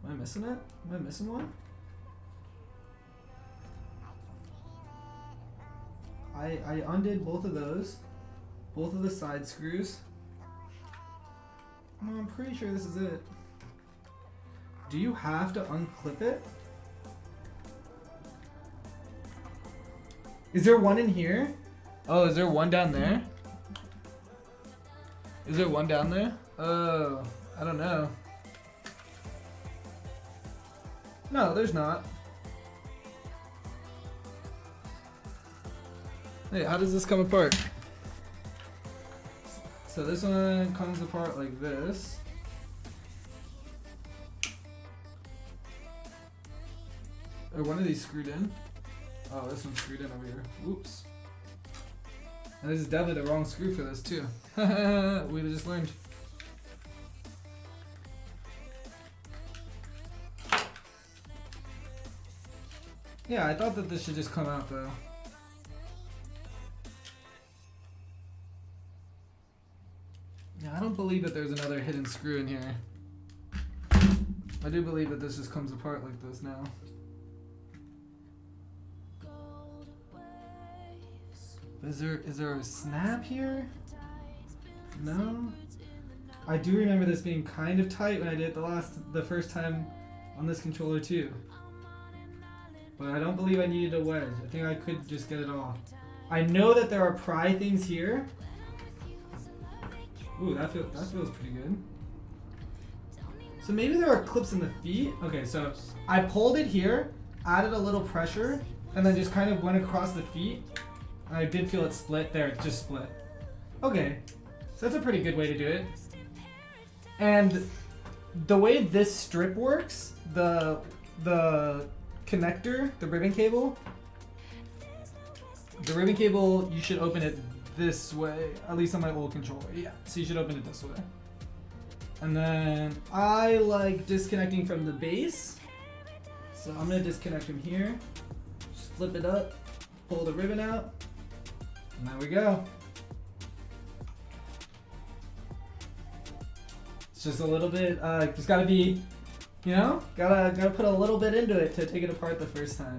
A: Am I missing it? Am I missing one? I undid both of those. Both of the side screws. Oh, I'm pretty sure this is it. Do you have to unclip it? Is there one in here? Oh, is there one down there? Is there one down there? Oh, I don't know. No, there's not. Hey, how does this come apart? So this one comes apart like this. Are one of these screwed in? Oh, this one's screwed in over here. Whoops. And this is definitely the wrong screw for this too. We just learned. Yeah, I thought that this should just come out though. Yeah, I don't believe that there's another hidden screw in here. I do believe that this just comes apart like this now. Is there a snap here? No? I do remember this being kind of tight when I did it the first time on this controller too. But I don't believe I needed a wedge. I think I could just get it off. I know that there are pry things here. Ooh, that feels pretty good. So maybe there are clips in the feet. Okay, so I pulled it here, added a little pressure, and then just kind of went across the feet. And I did feel it split. There, it just split. Okay, so that's a pretty good way to do it. And the way this strip works, the connector, the ribbon cable, you should open it this way, at least on my old controller. Yeah, so you should open it this way. And then I like disconnecting from the base. So I'm gonna disconnect from here. Just flip it up, pull the ribbon out, and there we go. It's just a little bit, just gotta be, you know, gotta put a little bit into it to take it apart the first time.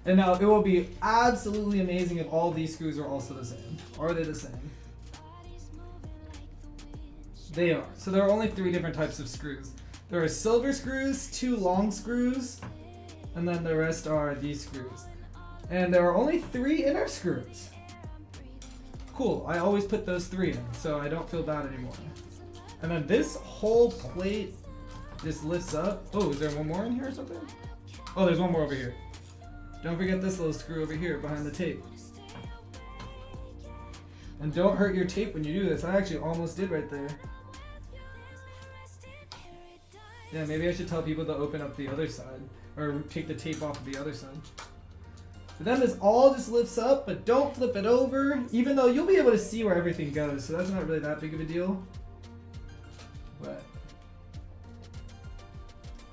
A: And now it will be absolutely amazing if all these screws are also the same. Are they the same? They are. So there are only 3 different types of screws. There are silver screws, 2 long screws, and then the rest are these screws. And there are only 3 inner screws. Cool, I always put those 3 in, so I don't feel bad anymore. And then this whole plate just lifts up. Oh, is there one more in here or something? Oh, there's one more over here. Don't forget this little screw over here behind the tape. And don't hurt your tape when you do this. I actually almost did right there. Yeah, maybe I should tell people to open up the other side. Or take the tape off of the other side. So then this all just lifts up, but don't flip it over. Even though you'll be able to see where everything goes. So that's not really that big of a deal. But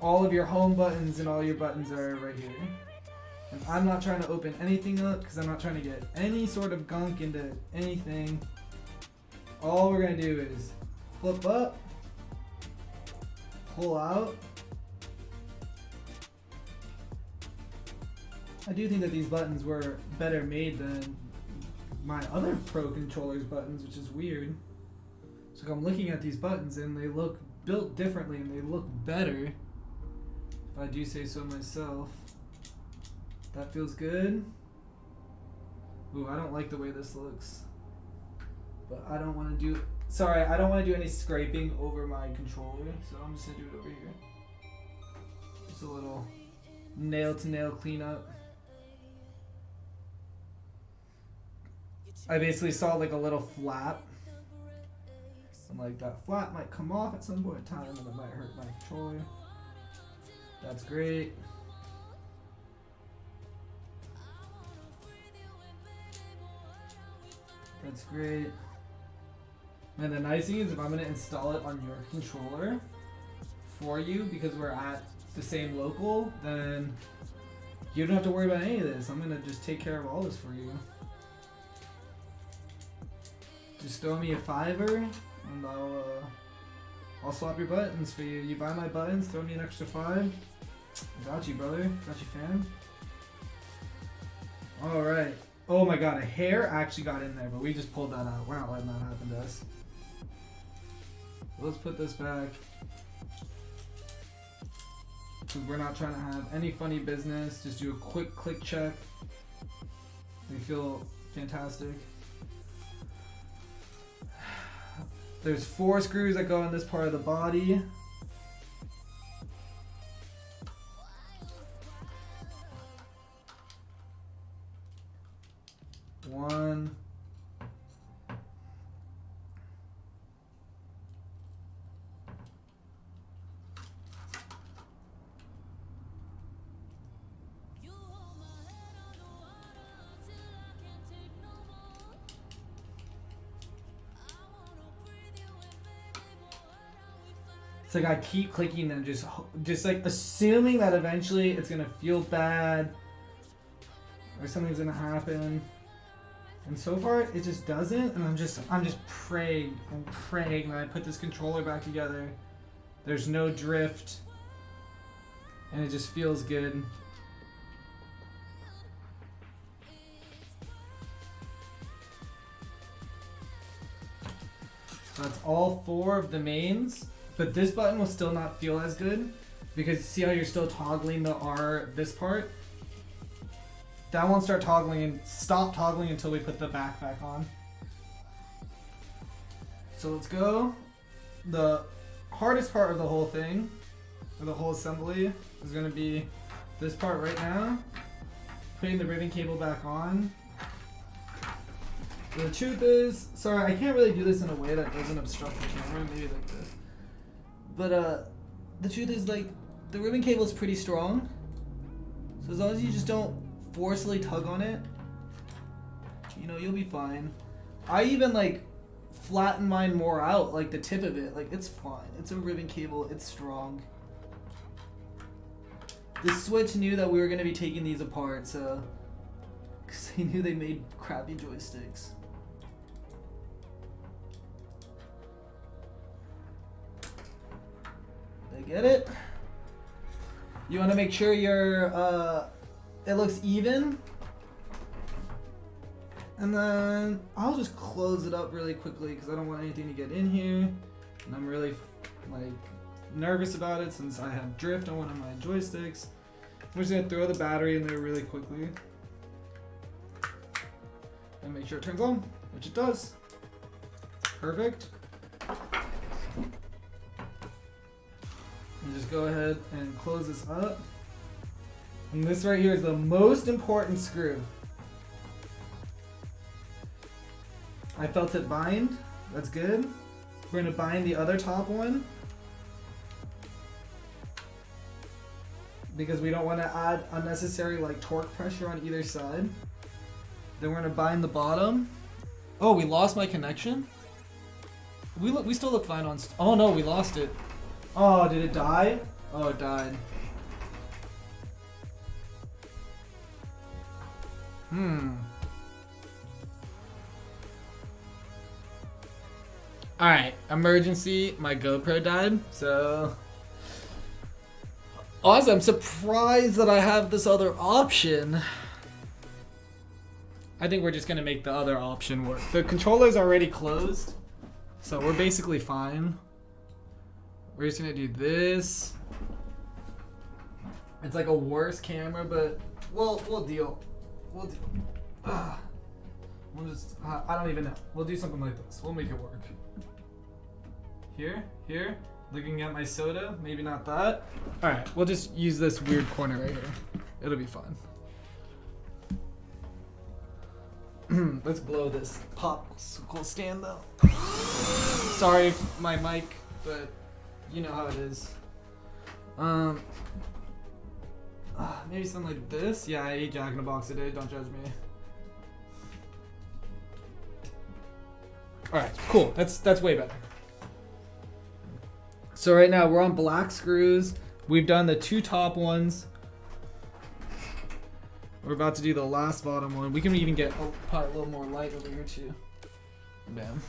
A: all of your home buttons and all your buttons are right here. And I'm not trying to open anything up because I'm not trying to get any sort of gunk into anything. All we're going to do is flip up, pull out. I do think that these buttons were better made than my other Pro Controllers buttons, which is weird. So I'm looking at these buttons and they look built differently and they look better, if I do say so myself. That feels good. Ooh, I don't like the way this looks. But I don't want to do... Sorry, I don't want to do any scraping over my controller, so I'm just going to do it over here. Just a little nail-to-nail cleanup. I basically saw like a little flap. And like that flap might come off at some point in time and it might hurt my controller. That's great. That's great. And the nice thing is if I'm going to install it on your controller for you because we're at the same local, then you don't have to worry about any of this. I'm going to just take care of all this for you. Just throw me a $5 and I'll swap your buttons for you. You buy my buttons, throw me an extra $5. Got you, brother. Got you, fam. Alright. Oh my god, a hair actually got in there, but we just pulled that out. We're not letting that happen to us. Let's put this back. Because we're not trying to have any funny business. Just do a quick click check. We feel fantastic. There's 4 screws that go in this part of the body. One. It's like I keep clicking and just like assuming that eventually it's gonna feel bad or something's gonna happen. And so far it just doesn't, and I'm just praying and praying that I put this controller back together. There's no drift and it just feels good. So that's all 4 of the mains. But this button will still not feel as good because see how you're still toggling the R, this part? That won't start toggling and stop toggling until we put the back on. So let's go. The hardest part of the whole thing, or the whole assembly, is going to be this part right now. Putting the ribbon cable back on. The truth is, sorry, I can't really do this in a way that doesn't obstruct the camera, maybe like this. But the truth is, like, the ribbon cable is pretty strong. So as long as you just don't forcefully tug on it, you know, you'll be fine. I even like flatten mine more out, like the tip of it. Like, it's fine. It's a ribbon cable. It's strong. The Switch knew that we were going to be taking these apart, so... Because they knew they made crappy joysticks. They get it? You want to make sure your, it looks even. And then I'll just close it up really quickly because I don't want anything to get in here. And I'm really, like, nervous about it since I have drift on one of my joysticks. I'm just gonna throw the battery in there really quickly and make sure it turns on, which it does. Perfect. And just go ahead and close this up. And this right here is the most important screw. I felt it bind. That's good. We're gonna bind the other top one because we don't want to add unnecessary like torque pressure on either side. Then we're gonna bind the bottom. Oh, we lost my connection? We still look fine on. Oh no, we lost it. Oh, did it die? Oh, it died. Alright, emergency. My GoPro died, so... Honestly, I'm surprised that I have this other option. I think we're just gonna make the other option work. The controller's already closed, so we're basically fine. We're just gonna do this. It's like a worse camera, but we'll deal. We'll deal. We'll just, I don't even know. We'll do something like this. We'll make it work. Here, looking at my soda, maybe not that. All right, we'll just use this weird corner right here. It'll be fine. Let's blow this popsicle stand though. Sorry, my mic, but you know how it is. Maybe something like this. Yeah, I ate Jack in the Box today. Don't judge me. All right, cool. That's way better. So right now we're on black screws. We've done the two top ones. We're about to do the last bottom one. We can even get probably a little more light over here too. Bam.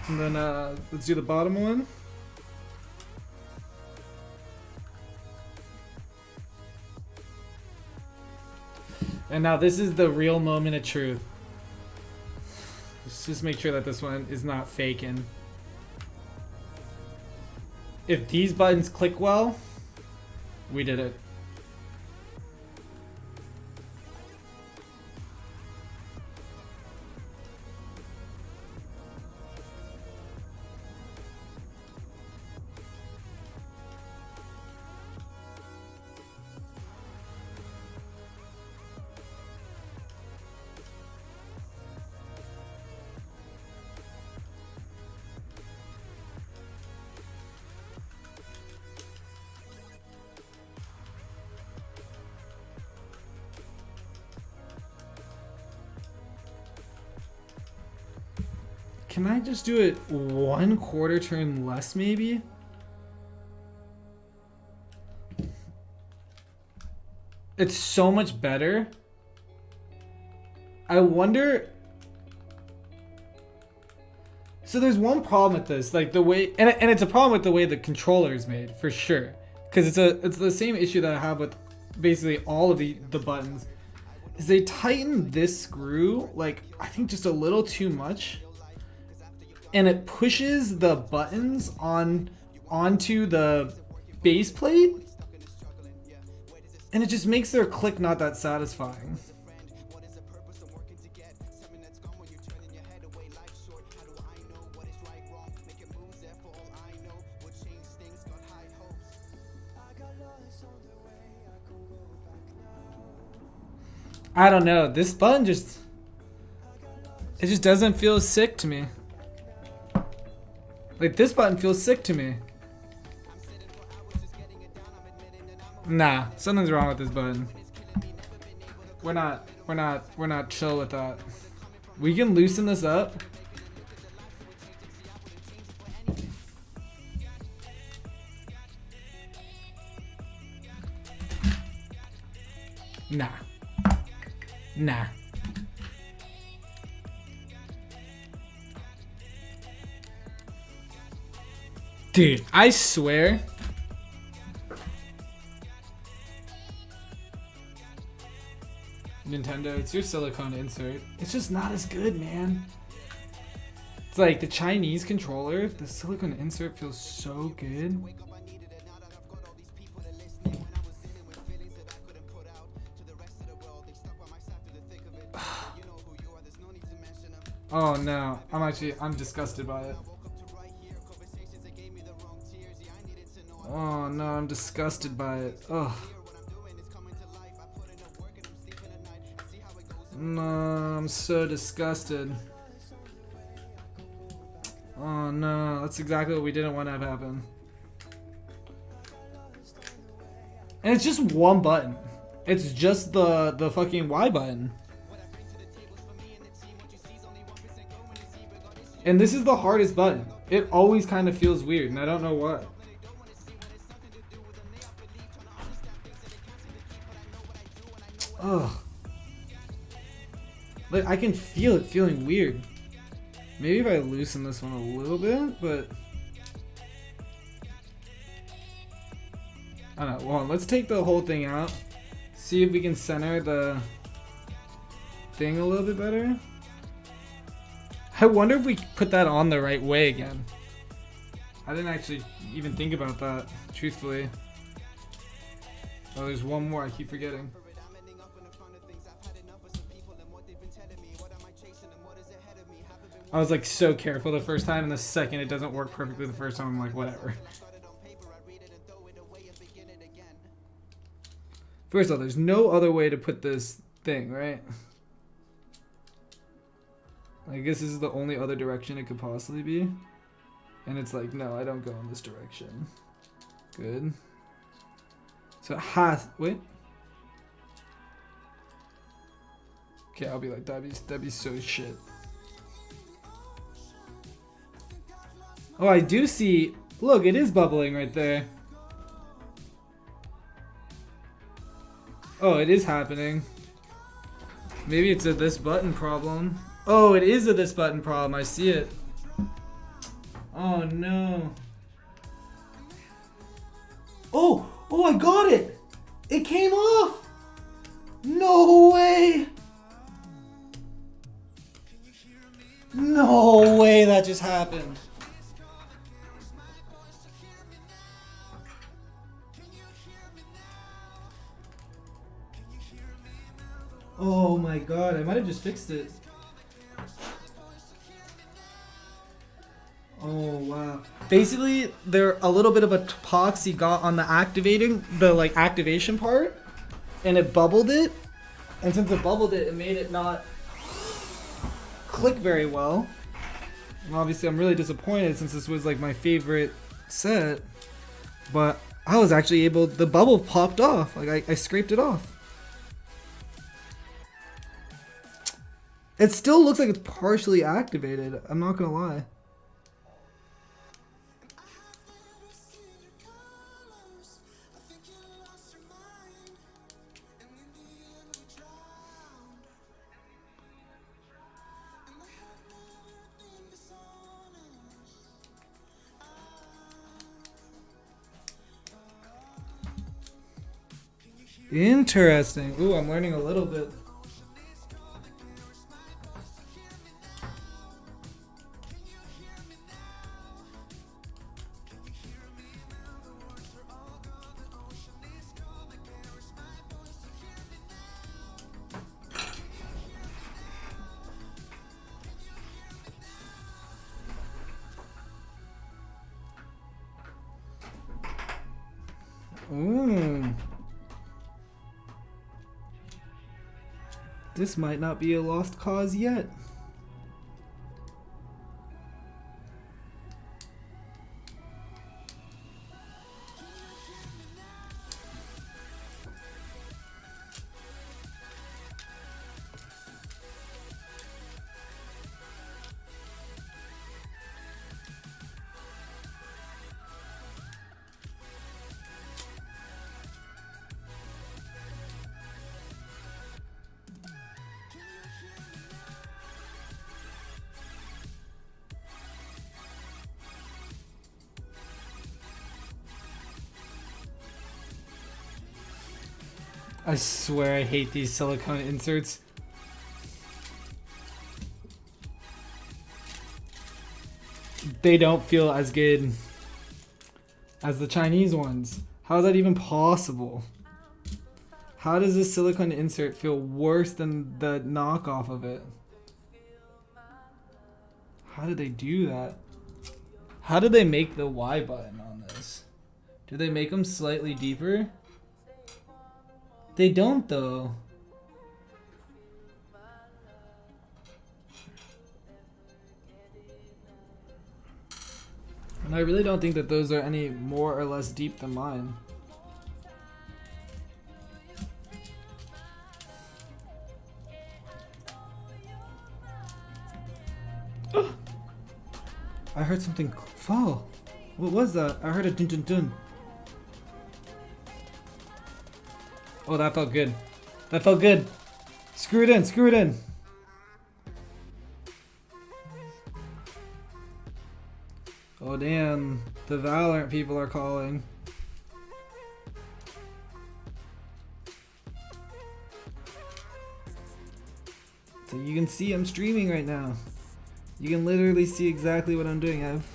A: And then let's do the bottom one. And now this is the real moment of truth. Let's just make sure that this one is not faking. If these buttons click well, we did it. Can I just do it 1/4 turn less, maybe? It's so much better. I wonder... So there's one problem with this, like the way... And it's a problem with the way the controller is made, for sure. Because it's the same issue that I have with basically all of the buttons. Is they tighten this screw, like, I think just a little too much. And it pushes the buttons onto the base plate, and it just makes their click not that satisfying. I don't know. This button just... It just doesn't feel sick to me. Like, this button feels sick to me. Nah, something's wrong with this button. We're not chill with that. We can loosen this up. Nah. Nah. Dude, I swear. Nintendo, it's your silicone insert. It's just not as good, man. It's like the Chinese controller, the silicone insert feels so good. Oh no, I'm disgusted by it. Oh no, I'm disgusted by it. Ugh. No, I'm so disgusted. Oh no, that's exactly what we didn't want to have happen. And it's just one button. It's just the fucking Y button. And this is the hardest button. It always kind of feels weird, and I don't know why. Ugh. Like, I can feel it feeling weird. Maybe if I loosen this one a little bit, but... I don't know. Well, let's take the whole thing out. See if we can center the thing a little bit better. I wonder if we put that on the right way again. I didn't actually even think about that, truthfully. Oh, there's one more I keep forgetting. I was like so careful the first time, and the second it doesn't work perfectly the first time, I'm like, whatever. First of all, there's no other way to put this thing, right? I guess this is the only other direction it could possibly be. And it's like, no, I don't go in this direction. Good. So it has, wait. Okay, I'll be like, that'd be so shit. Oh, I do see, look, it is bubbling right there. Oh, it is happening. Maybe it's a this button problem. Oh, it is a this button problem. I see it. Oh no. Oh, I got it. It came off. No way. No way that just happened. Oh my god, I might have just fixed it. Oh wow. Basically, there a little bit of a epoxy got on the activation part, and it bubbled it. And since it bubbled it, it made it not click very well. And obviously, I'm really disappointed since this was like my favorite set. But I was actually able, the bubble popped off. Like I scraped it off. It still looks like it's partially activated. I'm not gonna lie. Interesting. Ooh, I'm learning a little bit. Ooh. This might not be a lost cause yet. I swear I hate these silicone inserts. They don't feel as good as the Chinese ones. How is that even possible? How does this silicone insert feel worse than the knockoff of it? How did they do that? How did they make the Y button on this? Do they make them slightly deeper? They don't though. And I really don't think that those are any more or less deep than mine. I heard something fall. What was that? I heard a dun dun dun. Oh, that felt good. That felt good. Screw it in, screw it in. Oh damn, the Valorant people are calling. So you can see I'm streaming right now. You can literally see exactly what I'm doing. I've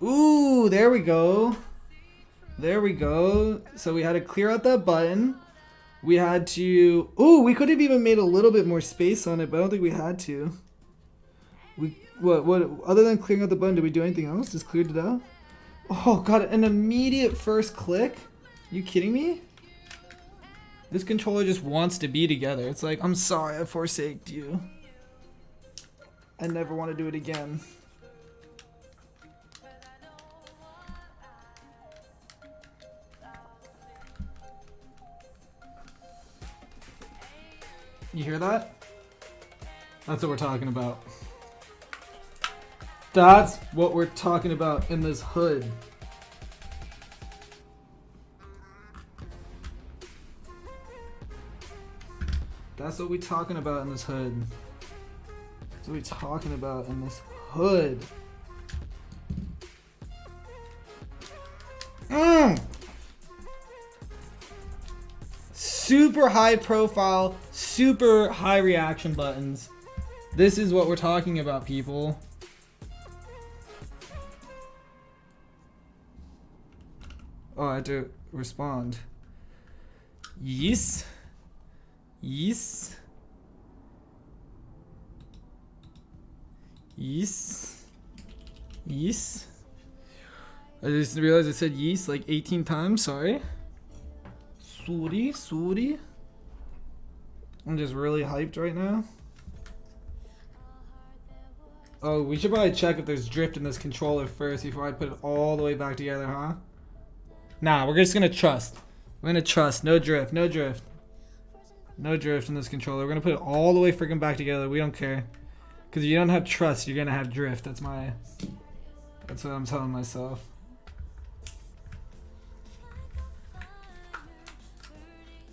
A: Ooh, there we go. There we go. So we had to clear out that button. We had to... Ooh, we could have even made a little bit more space on it, but I don't think we had to. What? Other than clearing out the button, did we do anything else? Just cleared it out? Oh, God, an immediate first click? You kidding me? This controller just wants to be together. It's like, I'm sorry I forsaked you. I never want to do it again. You hear that? That's what we're talking about. That's what we're talking about in this hood. That's what we're talking about in this hood. That's what we're talking about in this hood. Super high profile, super high reaction buttons. This is what we're talking about, people. Oh, I had to respond. Yes. Yes. Yes. Yes. I just realized I said yes like 18 times, sorry. Sorry. I'm just really hyped right now. Oh, we should probably check if there's drift in this controller first before I put it all the way back together, huh? Nah, we're just gonna trust. We're gonna trust. No drift, no drift. No drift in this controller. We're gonna put it all the way freaking back together. We don't care. Because if you don't have trust, you're gonna have drift. That's what I'm telling myself.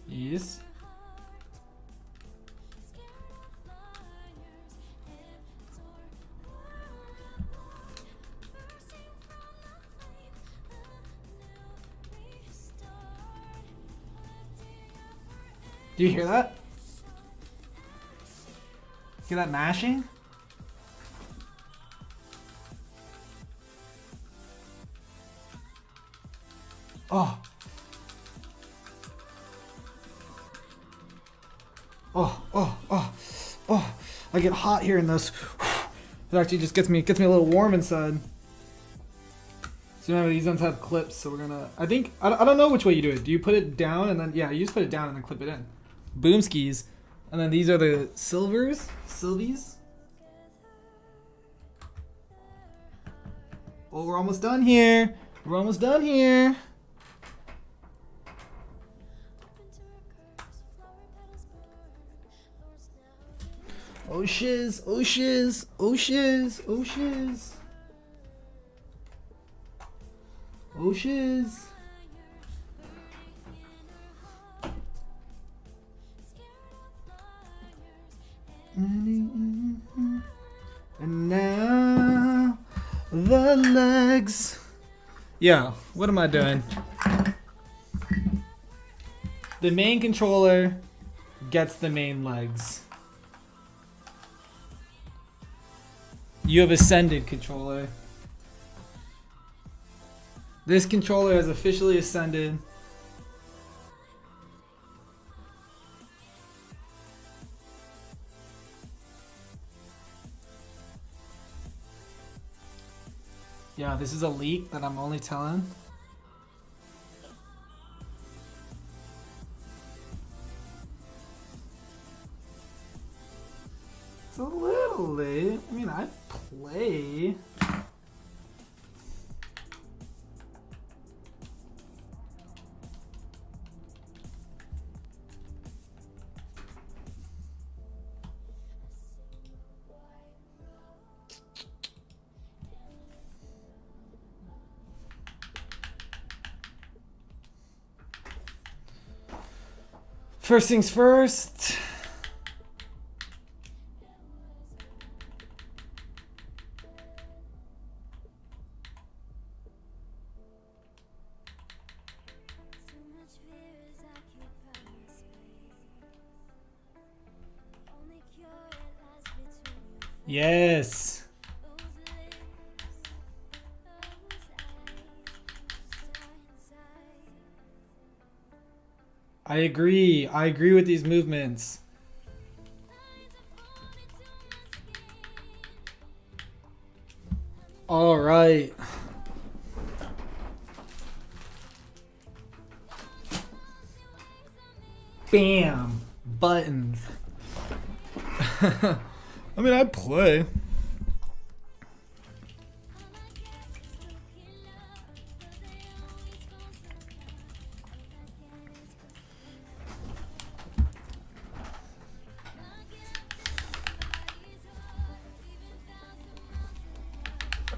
A: Yes. Do you hear that? Hear that mashing? Oh. Oh. I get hot here in this. It actually just gets me a little warm inside. So remember, these ones have clips, so we're gonna. I don't know which way you do it. Do you put it down and then you just put it down and then clip it in? Boom skis, and then these are the silvies. Oh, we're almost done here. Oh shiz. And now the legs. Yeah, what am I doing? The main controller gets the main legs. You have ascended, controller. This controller has officially ascended. Yeah, this is a leak that I'm only telling. It's a little late. I mean, I play. First things first. Yes. I agree with these movements. All right. Bam. Buttons. I mean, I play.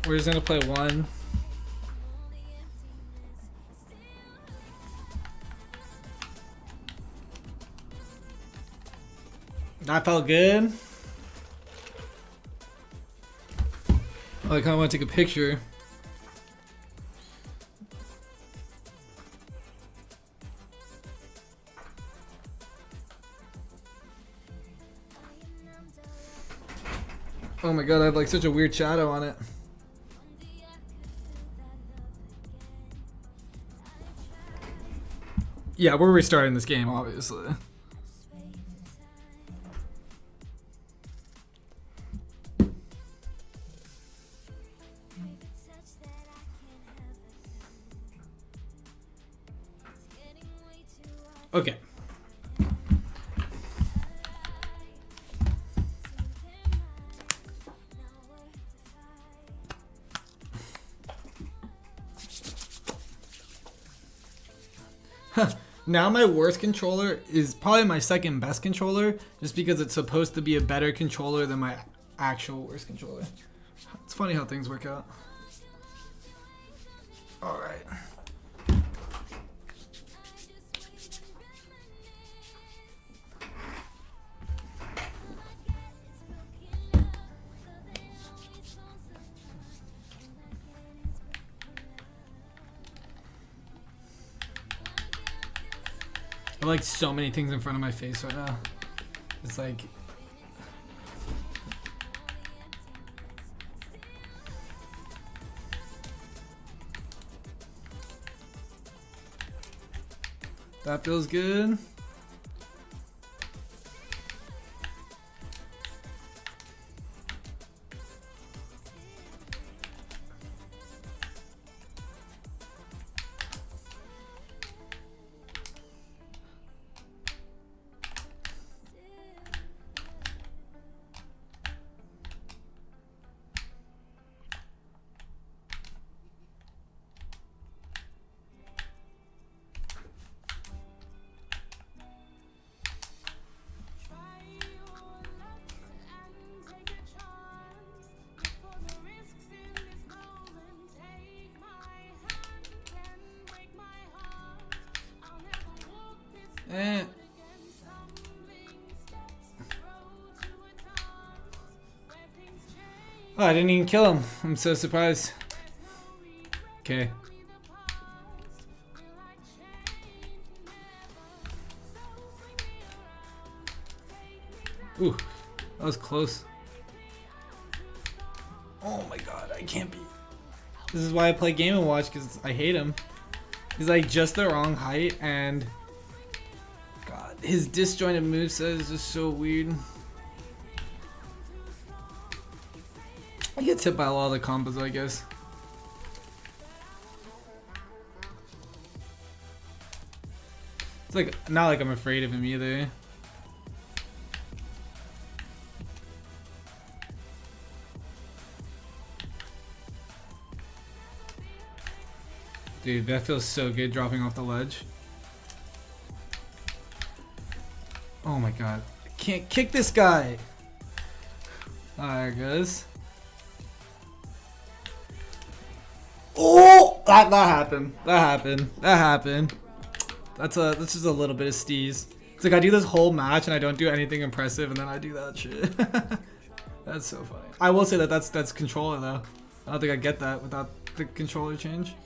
A: We're just gonna play one. That felt good. Oh, I kind of want to take a picture. Oh my god, I have like such a weird shadow on it. Yeah, we're restarting this game, obviously. Okay. Now my worst controller is probably my second best controller, just because it's supposed to be a better controller than my actual worst controller. It's funny how things work out. All right. have like so many things in front of my face right now. It's like. That feels good. Eh. Oh, I didn't even kill him. I'm so surprised. Okay. Ooh, that was close. Oh my god, I can't be. This is why I play Game & Watch, because I hate him. He's like just the wrong height, and God, his disjointed moveset is just so weird. He gets hit by a lot of the combos, I guess. It's like not like I'm afraid of him either. Dude, that feels so good dropping off the ledge. Oh my god. I can't kick this guy. There it goes. Oh! That happened. That happened. That happened. That's just a little bit of steez. It's like I do this whole match and I don't do anything impressive and then I do that shit. That's so funny. I will say that that's controller though. I don't think I get that without the controller change.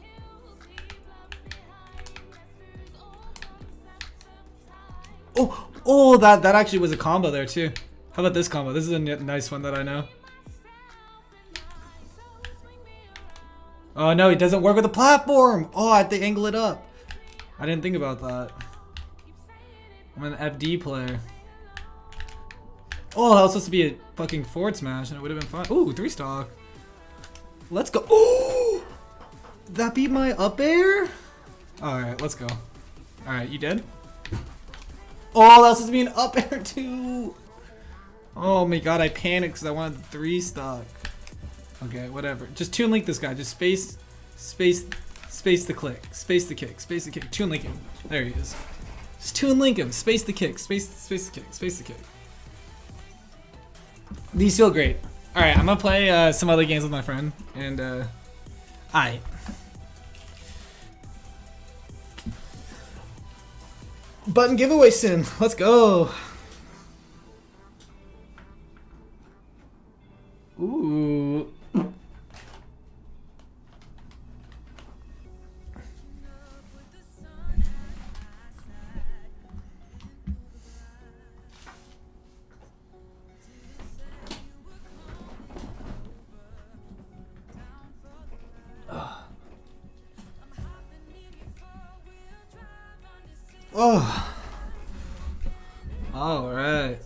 A: Oh, that actually was a combo there too. How about this combo? This is a nice one that I know. Oh no, it doesn't work with the platform. Oh, I have to angle it up. I didn't think about that. I'm an FD player. Oh, that was supposed to be a fucking forward smash and it would have been fun. Ooh, 3-stock. Let's go. Oh! Did that beat my up air? Alright, let's go. Alright, you dead? Oh, that was supposed to be an up air too. Oh my god, I panicked because I wanted the 3-stock. Okay, whatever. Just Toon Link this guy. Just space the click. Space the kick. Space the kick. Toon Link him. There he is. Just Toon Link him. Space the kick. Space the kick. Space the kick. These feel great. Alright, I'm gonna play some other games with my friend. And, aight. Button giveaway soon. Let's go. Ooh. Oh. All right.